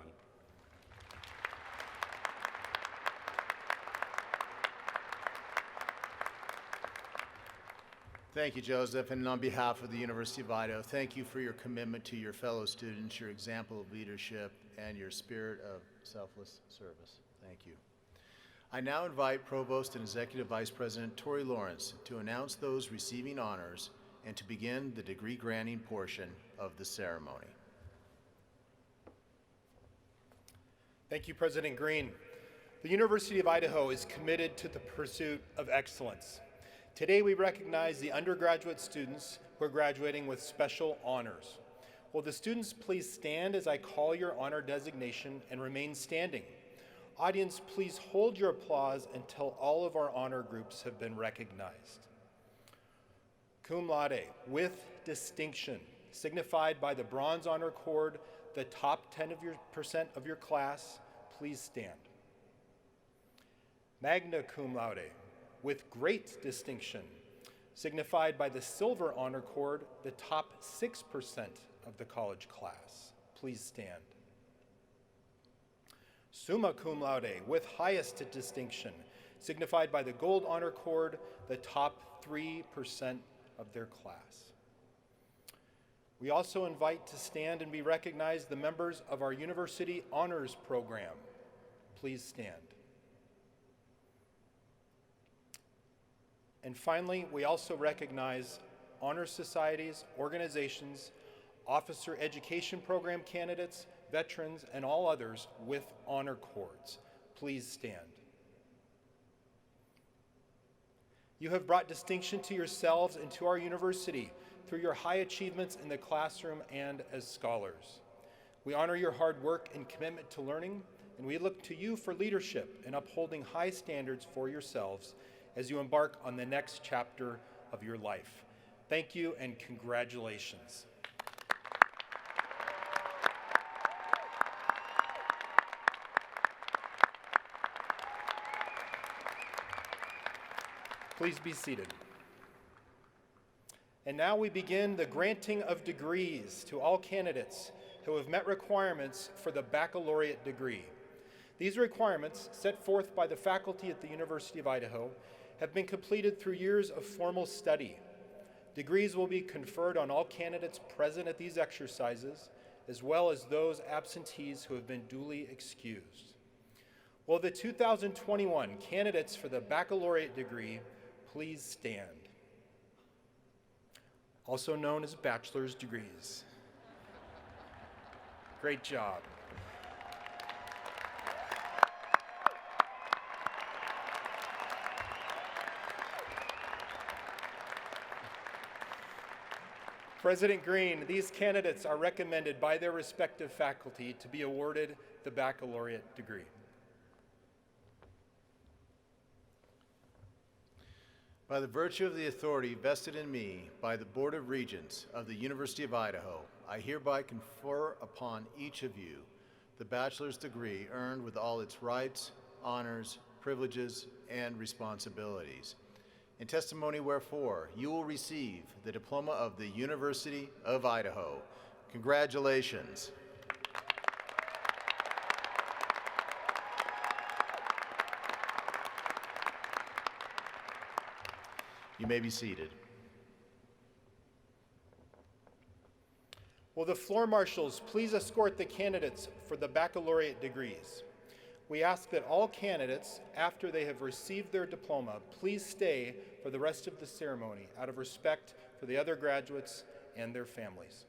Thank you, Joseph, and on behalf of the University of Idaho, thank you for your commitment to your fellow students, your example of leadership, and your spirit of selfless service. Thank you. I now invite Provost and Executive Vice President Tori Lawrence to announce those receiving honors and to begin the degree granting portion of the ceremony. Thank you, President Green. The University of Idaho is committed to the pursuit of excellence. Today we recognize the undergraduate students who are graduating with special honors. Will the students please stand as I call your honor designation and remain standing? Audience, please hold your applause until all of our honor groups have been recognized. Cum laude, with distinction, signified by the bronze honor cord, the top 10% of your class, please stand. Magna cum laude, with great distinction, signified by the silver honor cord, the top 6% of the college class. Please stand. Summa cum laude, with highest distinction, signified by the gold honor cord, the top 3% of their class. We also invite to stand and be recognized the members of our University Honors Program. Please stand. And finally, we also recognize honor societies, organizations, officer education program candidates, veterans, and all others with honor cords. Please stand. You have brought distinction to yourselves and to our university through your high achievements in the classroom and as scholars. We honor your hard work and commitment to learning, and we look to you for leadership in upholding high standards for yourselves as you embark on the next chapter of your life. Thank you and congratulations. Please be seated. And now we begin the granting of degrees to all candidates who have met requirements for the baccalaureate degree. These requirements, set forth by the faculty at the University of Idaho, have been completed through years of formal study. Degrees will be conferred on all candidates present at these exercises, as well as those absentees who have been duly excused. Will the 2021 candidates for the baccalaureate degree please stand? Also known as bachelor's degrees. Great job. President Green, these candidates are recommended by their respective faculty to be awarded the baccalaureate degree. By the virtue of the authority vested in me by the Board of Regents of the University of Idaho, I hereby confer upon each of you the bachelor's degree earned with all its rights, honors, privileges, and responsibilities. In testimony wherefore, you will receive the diploma of the University of Idaho. Congratulations. You may be seated. Will the floor marshals please escort the candidates for the baccalaureate degrees? We ask that all candidates, after they have received their diploma, please stay for the rest of the ceremony out of respect for the other graduates and their families.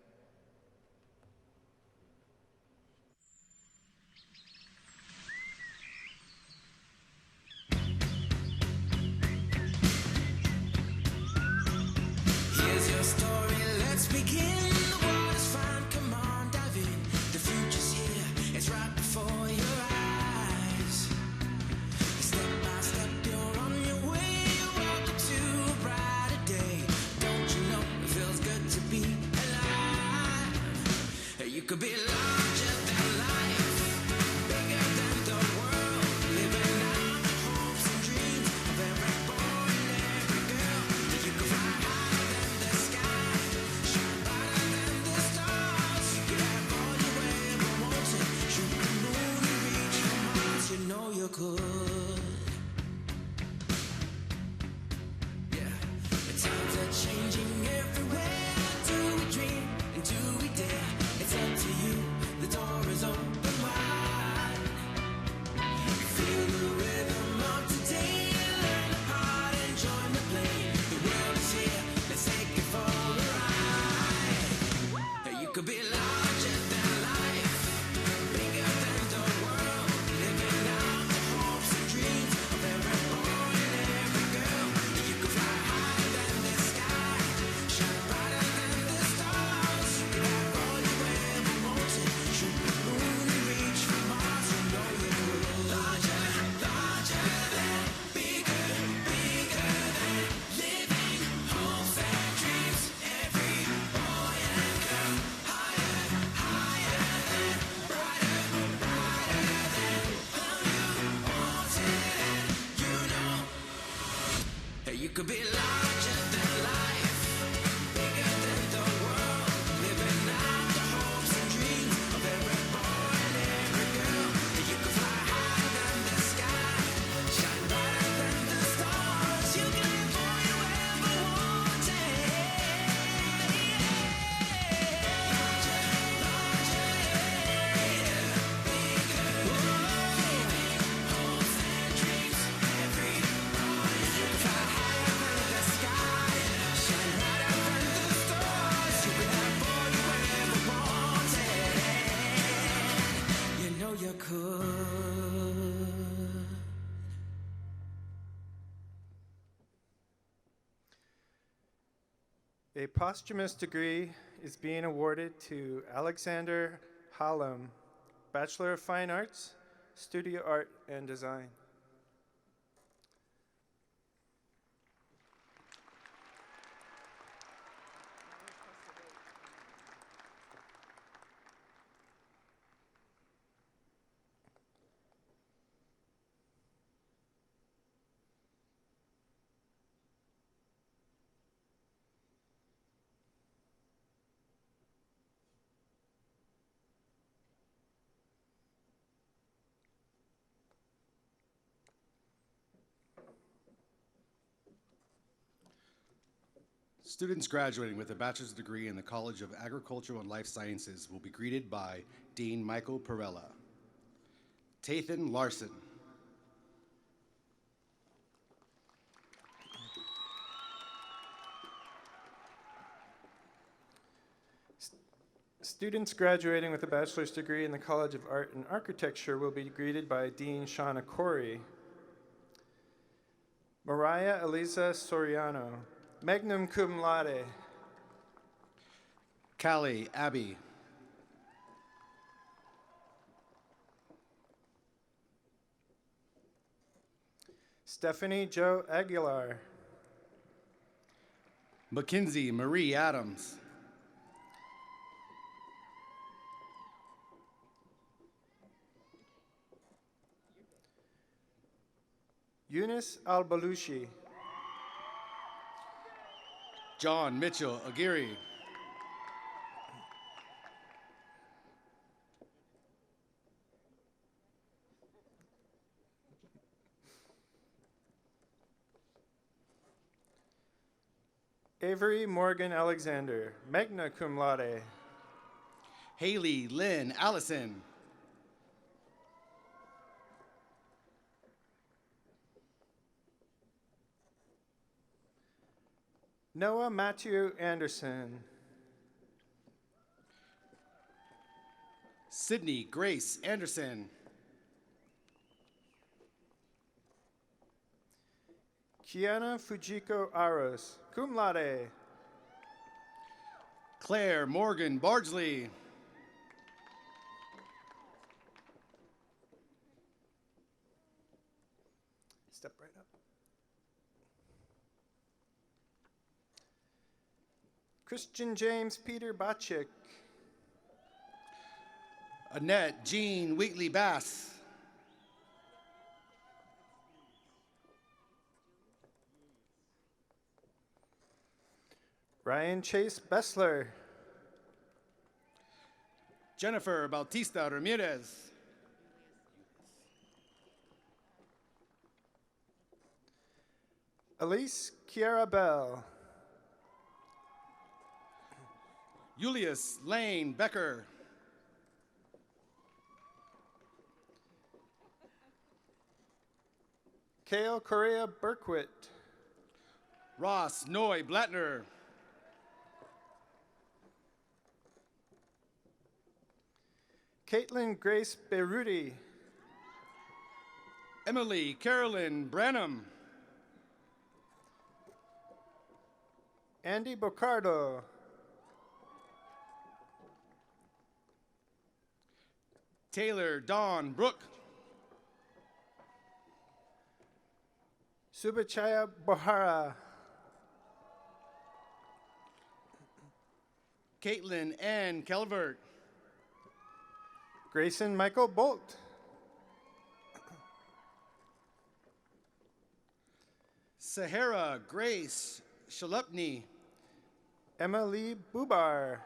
Here's your story, let's begin. The water's fine, come on, dive in. The future's here, it's right before your eyes. Step by step, you're on your way. Welcome to a brighter day. Don't you know it feels good to be alive? You could be larger than life, bigger than the world, living out the hopes and dreams of every boy and every girl. You could fly higher than the sky, shine brighter than the stars. You could have all you ever wanted, shoot the moon and reach for Mars. You know you could. Yeah, the times are changing everywhere. Do we dream and do we dare? It's up to you. The door is open wide. Feel the rhythm of today. Learn the part and join the play. The world is here. Let's take it for a ride. You could be larger than life, bigger than the world, living out the hopes and dreams of every boy and every girl. You could fly higher than the sky, shine brighter than the stars. You could have all you ever wanted, shoot the moon and reach for Mars. You know you could. Larger, larger than, bigger, bigger than, living hopes and dreams. Every boy and girl, higher, higher than, brighter, brighter than, all you wanted, and you know you could be larger than life, bigger than the world, living out the hopes and dreams of every boy and every girl. You could fly higher than the sky, shine brighter than the stars. You can have all you ever wanted. Larger, larger, bigger, hopes and dreams. Every boy, you could fly higher than the sky, shine brighter than the stars. You can have all you ever wanted. You know you could. A posthumous degree is being awarded to Alexander Hallam, Bachelor of Fine Arts, Studio Art and Design. Students graduating with a bachelor's degree in the College of Agricultural and Life Sciences will be greeted by Dean Michael Perella. Tathan Larson. Students graduating with a bachelor's degree in the College of Art and Architecture will be greeted by Dean Shauna Corey. Mariah Elisa Soriano, magna cum laude. Callie Abbey. Stephanie Jo Aguilar. Mackenzie Marie Adams. Eunice Al-Balushi. John Mitchell Aguirre. Avery Morgan Alexander, magna cum laude. Haley Lynn Allison. Noah Matthew Anderson. Sydney Grace Anderson. Kiana Fujiko Aros, cum laude. Claire Morgan Bardsley. Step right up. Christian James Peter Bachik. Annette Jean Wheatley Bass. Ryan Chase Bessler. Jennifer Bautista Ramirez. Elise Kiara Bell. Julius Lane Becker. Kale Correa Berkwitt. Ross Noy Blattner. Caitlin Grace Beruti. Emily Carolyn Branham. Andy Bocardo. Taylor Dawn Brook. Subachaya Bohara. Caitlin Ann Calvert. Grayson Michael Bolt. Sahara Grace Shalupny. Emma Lee Bubar.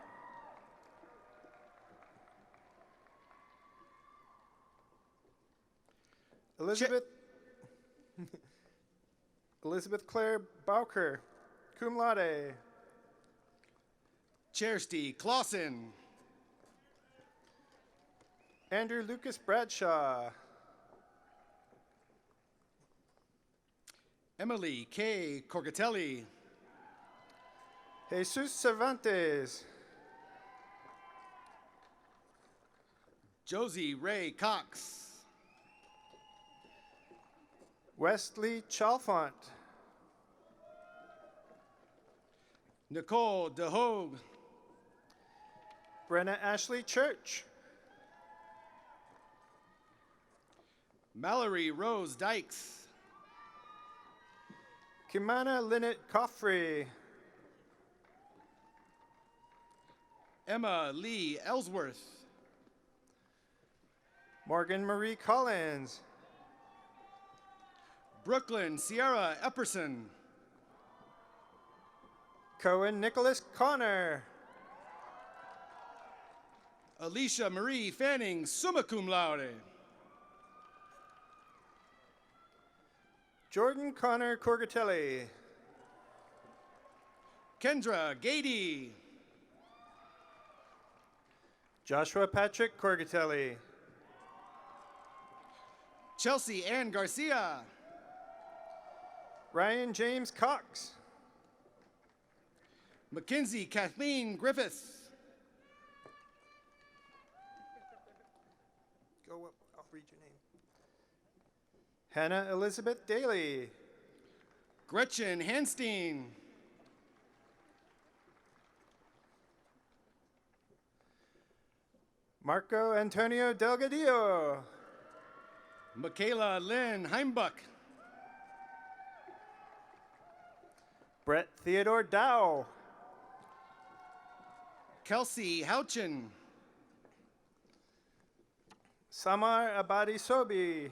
Elizabeth Claire Bowker, cum laude. Chersty Clausen. Andrew Lucas Bradshaw. Emily K. Corgatelli. Jesus Cervantes. Josie Ray Cox. Wesley Chalfont. Nicole DeHogue. Brenna Ashley Church. Mallory Rose Dykes. Kimana Lynette Coffrey. Emma Lee Ellsworth. Morgan Marie Collins. Brooklyn Sierra Epperson. Cohen Nicholas Connor. Alicia Marie Fanning, summa cum laude. Jordan Connor Corgatelli. Kendra Gady. Joshua Patrick Corgatelli. Chelsea Ann Garcia. Ryan James Cox. Mackenzie Kathleen Griffiths. Go up, I'll read your name. Hannah Elizabeth Daly. Gretchen Hanstein. Marco Antonio Delgadillo. Michaela Lynn Heimbuck. Brett Theodore Dow. Kelsey Houchin. Samar Abadi Sobi.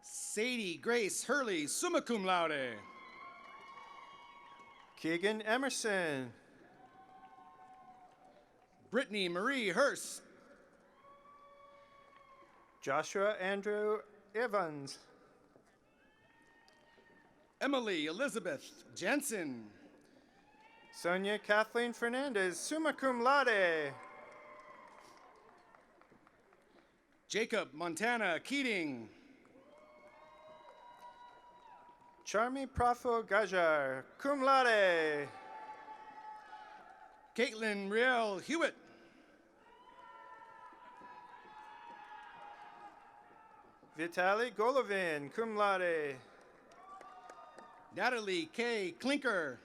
Sadie Grace Hurley, summa cum laude. Keegan Emerson. Brittany Marie Hurst. Joshua Andrew Evans. Emily Elizabeth Jensen. Sonia Kathleen Fernandez, summa cum laude. Jacob Montana Keating. Charmi Prafo Gajar, cum laude. Caitlin Riel Hewitt. Vitaly Golovin, cum laude. Natalie K. Klinker.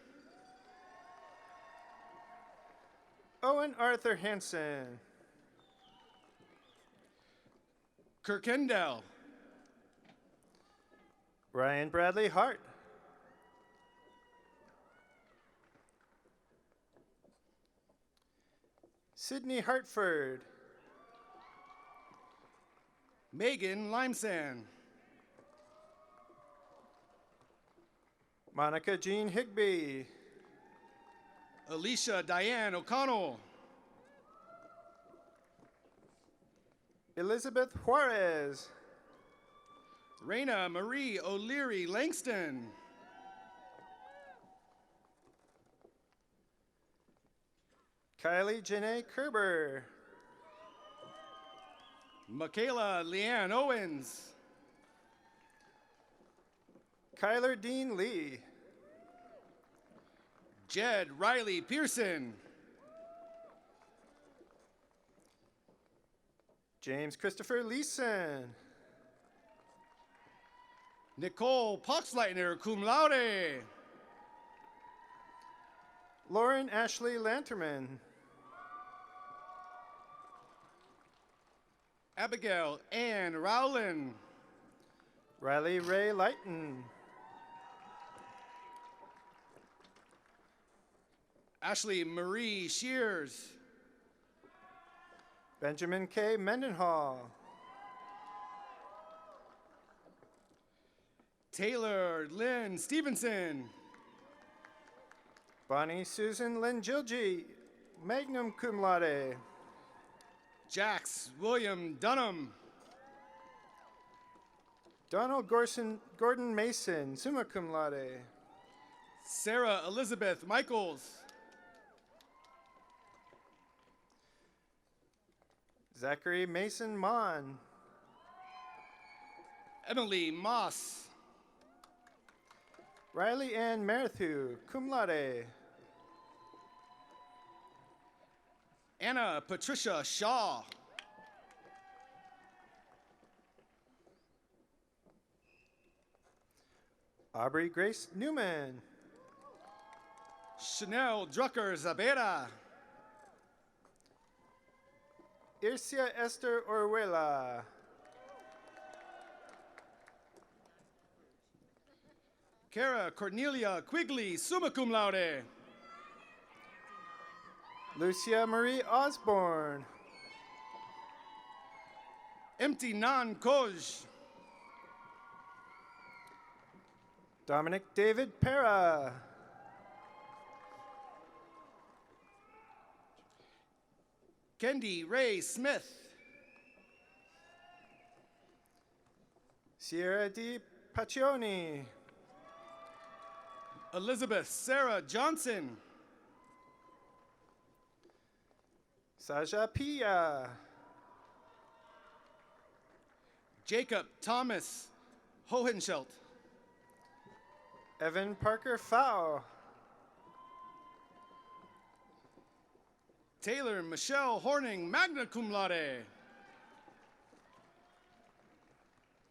Owen Arthur Hansen. Kirkendall. Ryan Bradley Hart. Sydney Hartford. Megan Limesand. Monica Jean Higby. Alicia Diane O'Connell. Elizabeth Juarez. Raina Marie O'Leary Langston. Kylie Janae Kerber. Michaela Leanne Owens. Kyler Dean Lee. Jed Riley Pearson. James Christopher Leeson. Nicole Poxleitner, cum laude. Lauren Ashley Lanterman. Abigail Ann Rowland. Riley Ray Lighton. Ashley Marie Shears. Benjamin K. Mendenhall. Taylor Lynn Stevenson. Bonnie Susan Lynn Gilgy, magnum cum laude. Jax William Dunham. Donald Gordon Mason, summa cum laude. Sarah Elizabeth Michaels. Zachary Mason Mon. Emily Moss. Riley Ann Merithu, cum laude. Anna Patricia Shaw. Aubrey Grace Newman. Chanel Drucker Zabera. Ircia Esther Orwella. Cara Cornelia Quigley, summa cum laude. Lucia Marie Osborne. Empty Non Koj. Dominic David Pera. Kendi Ray Smith. Sierra Di Pacioni. Elizabeth Sarah Johnson. Saja Pia. Jacob Thomas Hohenschelt. Evan Parker Fau. Taylor Michelle Horning, magna cum laude.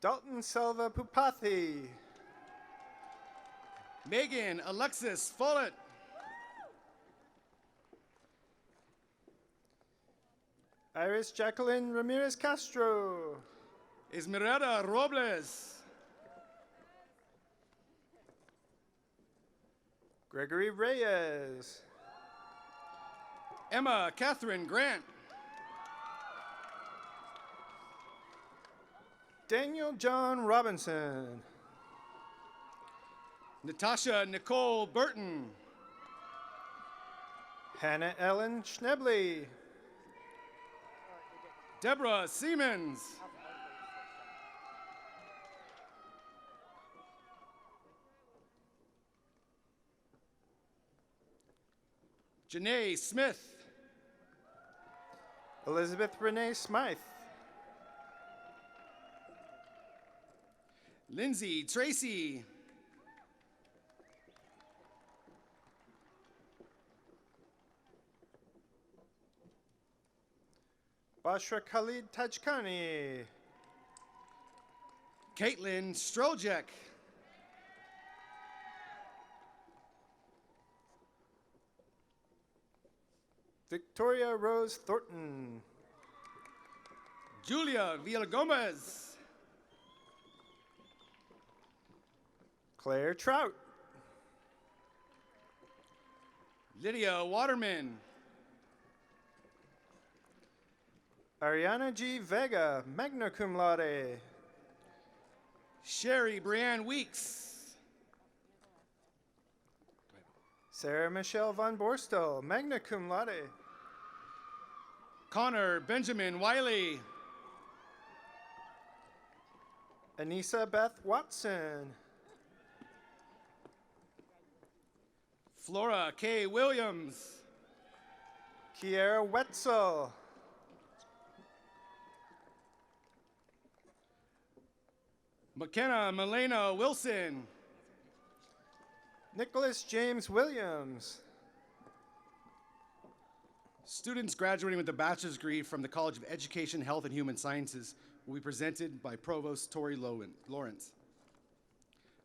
Dalton Selva Pupathi. Megan Alexis Follett. Iris Jacqueline Ramirez Castro. Esmeralda Robles. Gregory Reyes. Emma Catherine Grant. Daniel John Robinson. Natasha Nicole Burton. Hannah Ellen Schnebley. Deborah Siemens. Janae Smith. Elizabeth Renee Smythe. Lindsay Tracy. Bashra Khalid Tajkani. Caitlin Strojek. Victoria Rose Thornton. Julia Villagomez. Claire Trout. Lydia Waterman. Ariana G. Vega, magna cum laude. Sherry Brianne Weeks. Sarah Michelle Von Borstel, magna cum laude. Connor Benjamin Wiley. Anissa Beth Watson. Flora K. Williams. Kiera Wetzel. McKenna Milena Wilson. Nicholas James Williams. Students graduating with a bachelor's degree from the College of Education, Health, and Human Sciences will be presented by Provost Tori Lawrence.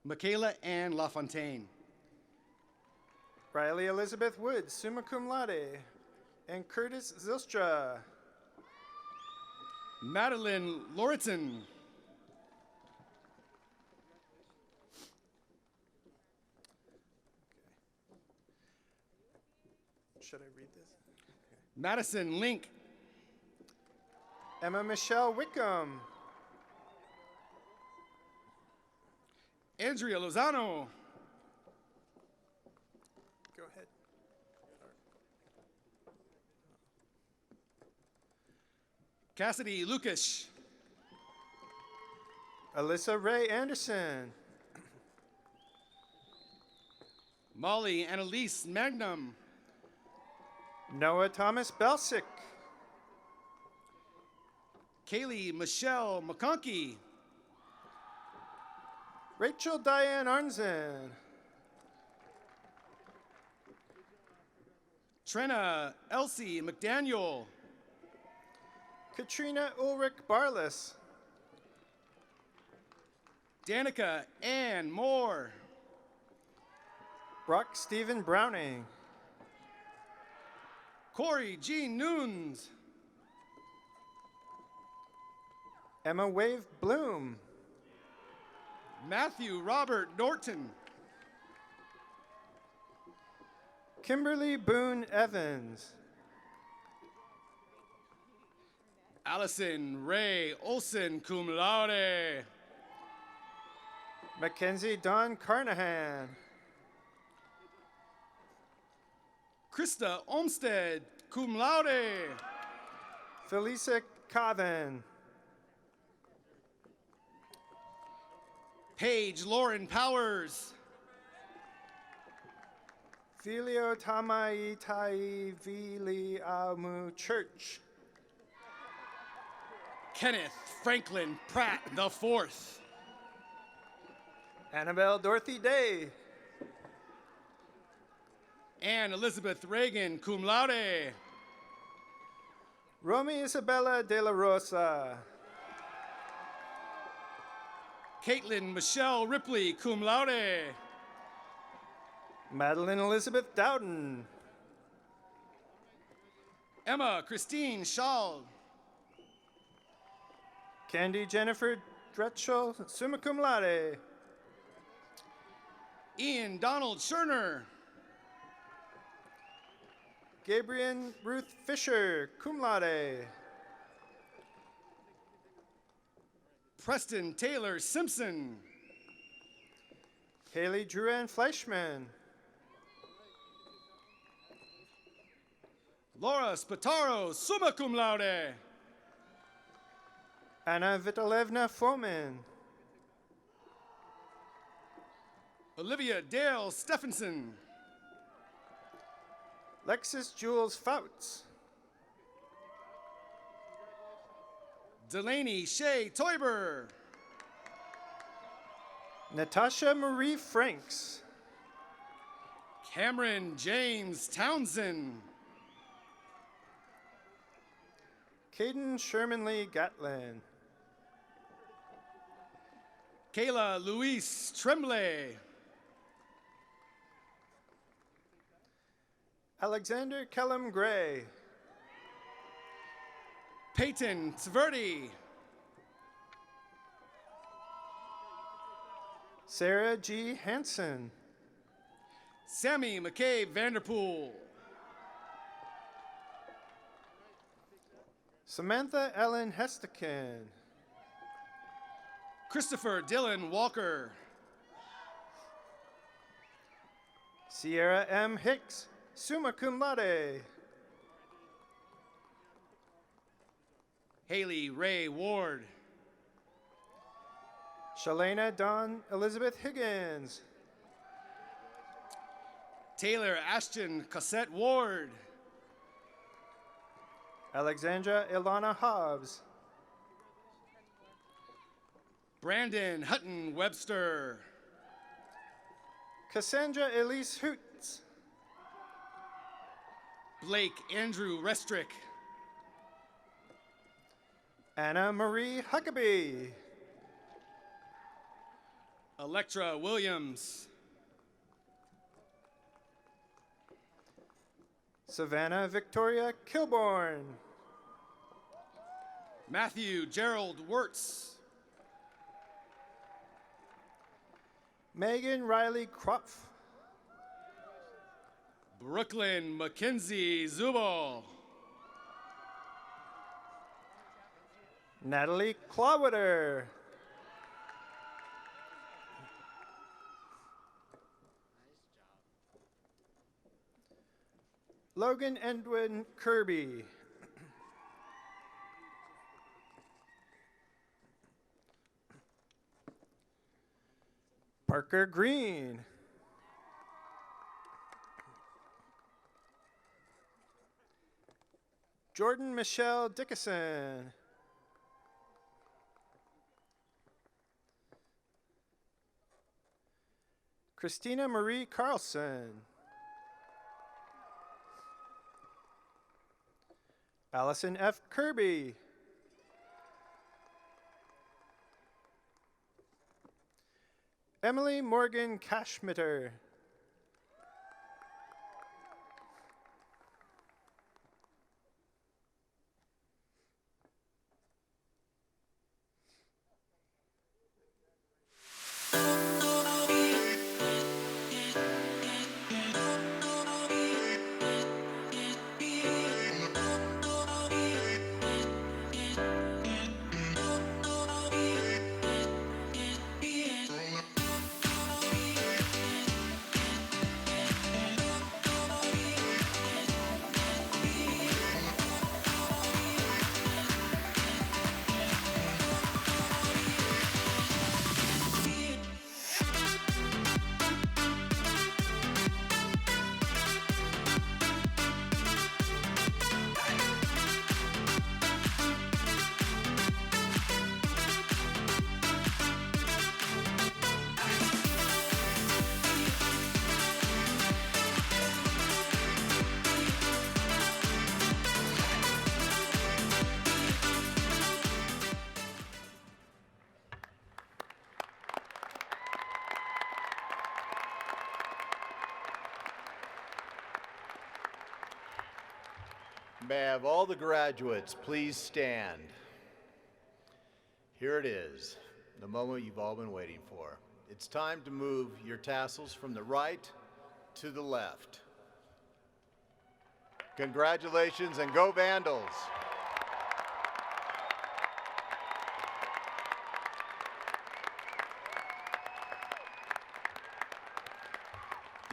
Michaela Ann LaFontaine. Riley Elizabeth Woods, summa cum laude. And Curtis Zilstra. Madeline Lauritsen. Should I read this? Madison Link. Emma Michelle Wickham. Andrea Lozano. Go ahead. Cassidy Lucas. Alyssa Ray Anderson. Molly Annalise Magnum. Noah Thomas Belsick. Kaylee Michelle McConkey. Rachel Diane Arnzen. Trina Elsie McDaniel. Katrina Ulrich Barless. Danica Ann Moore. Brock Stephen Browning. Corey Jean Nunes. Emma Wave Bloom. Matthew Robert Norton. Kimberly Boone Evans. Allison Ray Olson cum laude. Mackenzie Dawn Carnahan. Krista Olmsted cum laude. Felisa Coven. Paige Lauren Powers. Filio Tamai Tai Vili Almu Church. Kenneth Franklin Pratt IV. Annabelle Dorothy Day. Anne Elizabeth Reagan, cum laude. Romy Isabella de la Rosa. Caitlin Michelle Ripley, cum laude. Madeline Elizabeth Dowden. Emma Christine Schall. Candy Jennifer Dretschel, summa cum laude. Ian Donald Scherner. Gabriel Ruth Fisher, cum laude. Preston Taylor Simpson. Haley Druan Fleischman. Laura Spataro, summa cum laude. Anna Vitalevna Fomin. Olivia Dale Stephenson. Lexis Jules Fouts. Delaney Shea Toiber. Natasha Marie Franks. Cameron James Townsend. Caden Sherman Lee Gatlin. Kayla Louise Tremblay. Alexander Kellum Gray. Peyton Tverdi. Sarah G. Hansen. Sammy McCabe Vanderpool. Samantha Ellen Hestekin. Christopher Dylan Walker. Sierra M. Hicks, summa cum laude. Haley Ray Ward. Shalana Dawn Elizabeth Higgins. Taylor Ashton Cossette Ward. Alexandra Ilana Hobbs. Brandon Hutton Webster. Cassandra Elise Hoots. Blake Andrew Restrick. Anna Marie Huckabee. Electra Williams. Savannah Victoria Kilborn. Matthew Gerald Wirtz. Megan Riley Kropf. Brooklyn Mackenzie Zubal. Natalie Clawiter. Logan Edwin Kirby. Parker Green. Jordan Michelle Dickinson. Christina Marie Carlson. Allison F. Kirby. Emily Morgan Cashmitter. May I have all the graduates please stand? Here it is, the moment you've all been waiting for. It's time to move your tassels from the right to the left. Congratulations and go Vandals!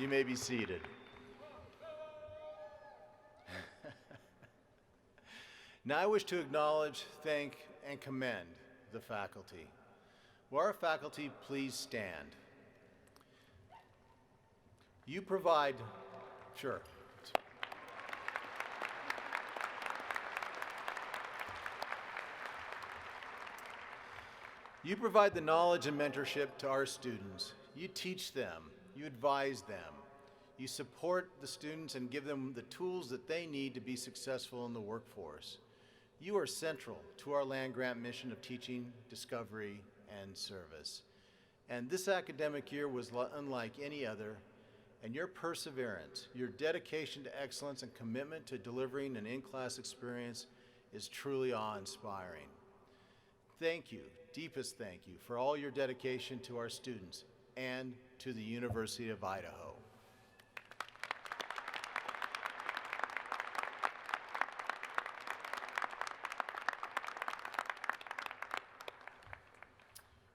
You may be seated. Now I wish to acknowledge, thank, and commend the faculty. Will our faculty please stand? You provide, sure. You provide the knowledge and mentorship to our students. You teach them, you advise them, you support the students and give them the tools that they need to be successful in the workforce. You are central to our land-grant mission of teaching, discovery, and service. And this academic year was unlike any other, and your perseverance, your dedication to excellence and commitment to delivering an in-class experience is truly awe-inspiring. Thank you, deepest thank you, for all your dedication to our students and to the University of Idaho.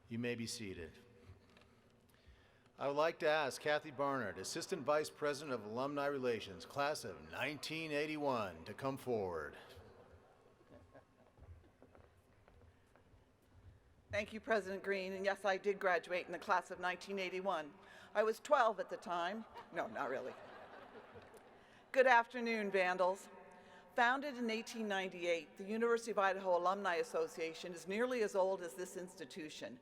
You may be seated. I would like to ask Kathy Barnard, Assistant Vice President of Alumni Relations, Class of 1981, to come forward. Thank you, President Green. And yes, I did graduate in the class of 1981. I was 12 at the time. No, not really. Good afternoon, Vandals. Founded in 1898, the University of Idaho Alumni Association is nearly as old as this institution.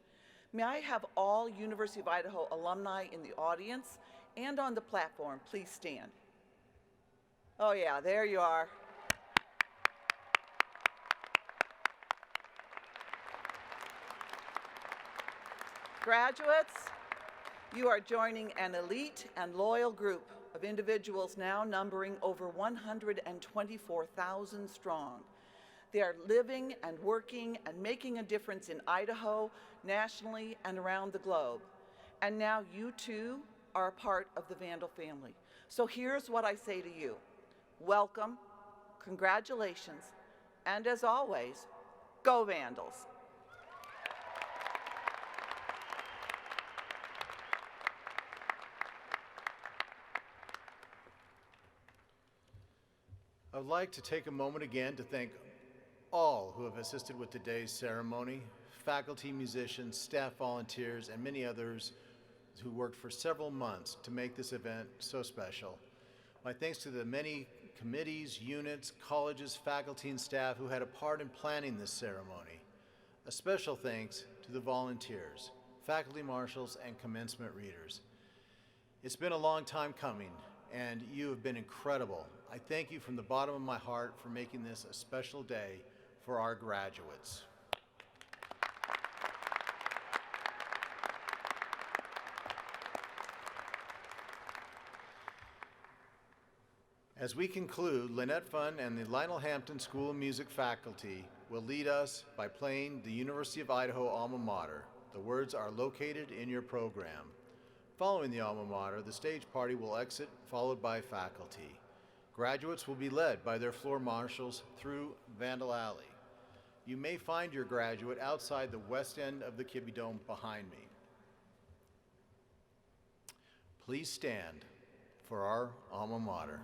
May I have all University of Idaho alumni in the audience and on the platform please stand? Oh yeah, there you are. Graduates, you are joining an elite and loyal group of individuals now numbering over 124,000 strong. They are living and working and making a difference in Idaho, nationally, and around the globe. And now you too are a part of the Vandal family. So here's what I say to you. Welcome, congratulations, and as always, go Vandals. I would like to take a moment again to thank all who have assisted with today's ceremony, faculty, musicians, staff volunteers, and many others who worked for several months to make this event so special. My thanks to the many committees, units, colleges, faculty, and staff who had a part in planning this ceremony. A special thanks to the volunteers, faculty marshals, and commencement readers. It's been a long time coming, and you have been incredible. I thank you from the bottom of my heart for making this a special day for our graduates. As we conclude, Lynette Funn and the Lionel Hampton School of Music faculty will lead us by playing the University of Idaho alma mater. The words are located in your program. Following the alma mater, the stage party will exit, followed by faculty. Graduates will be led by their floor marshals through Vandal Alley. You may find your graduate outside the west end of the Kibbe Dome behind me. Please stand for our alma mater.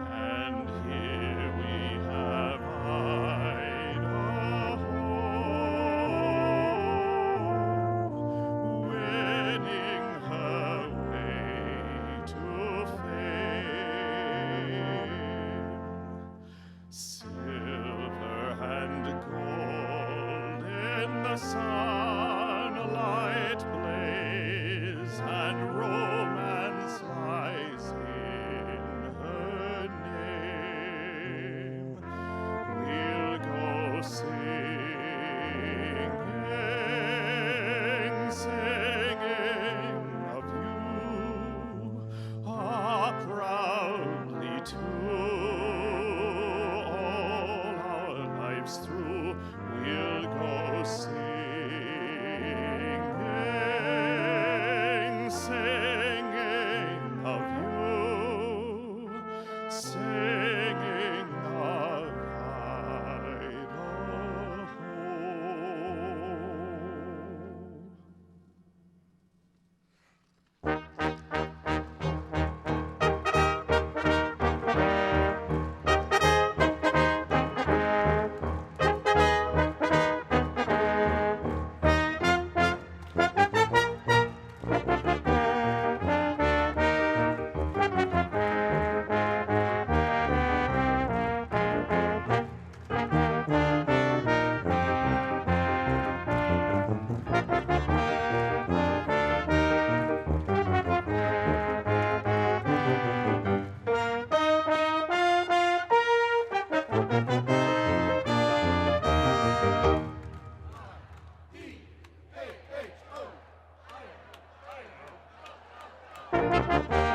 And here we have Idaho, winning her way to fame. Silver and gold in the sunlight blaze, and romance lies in her name. We'll go singing singing, singing of you, singing of Idaho.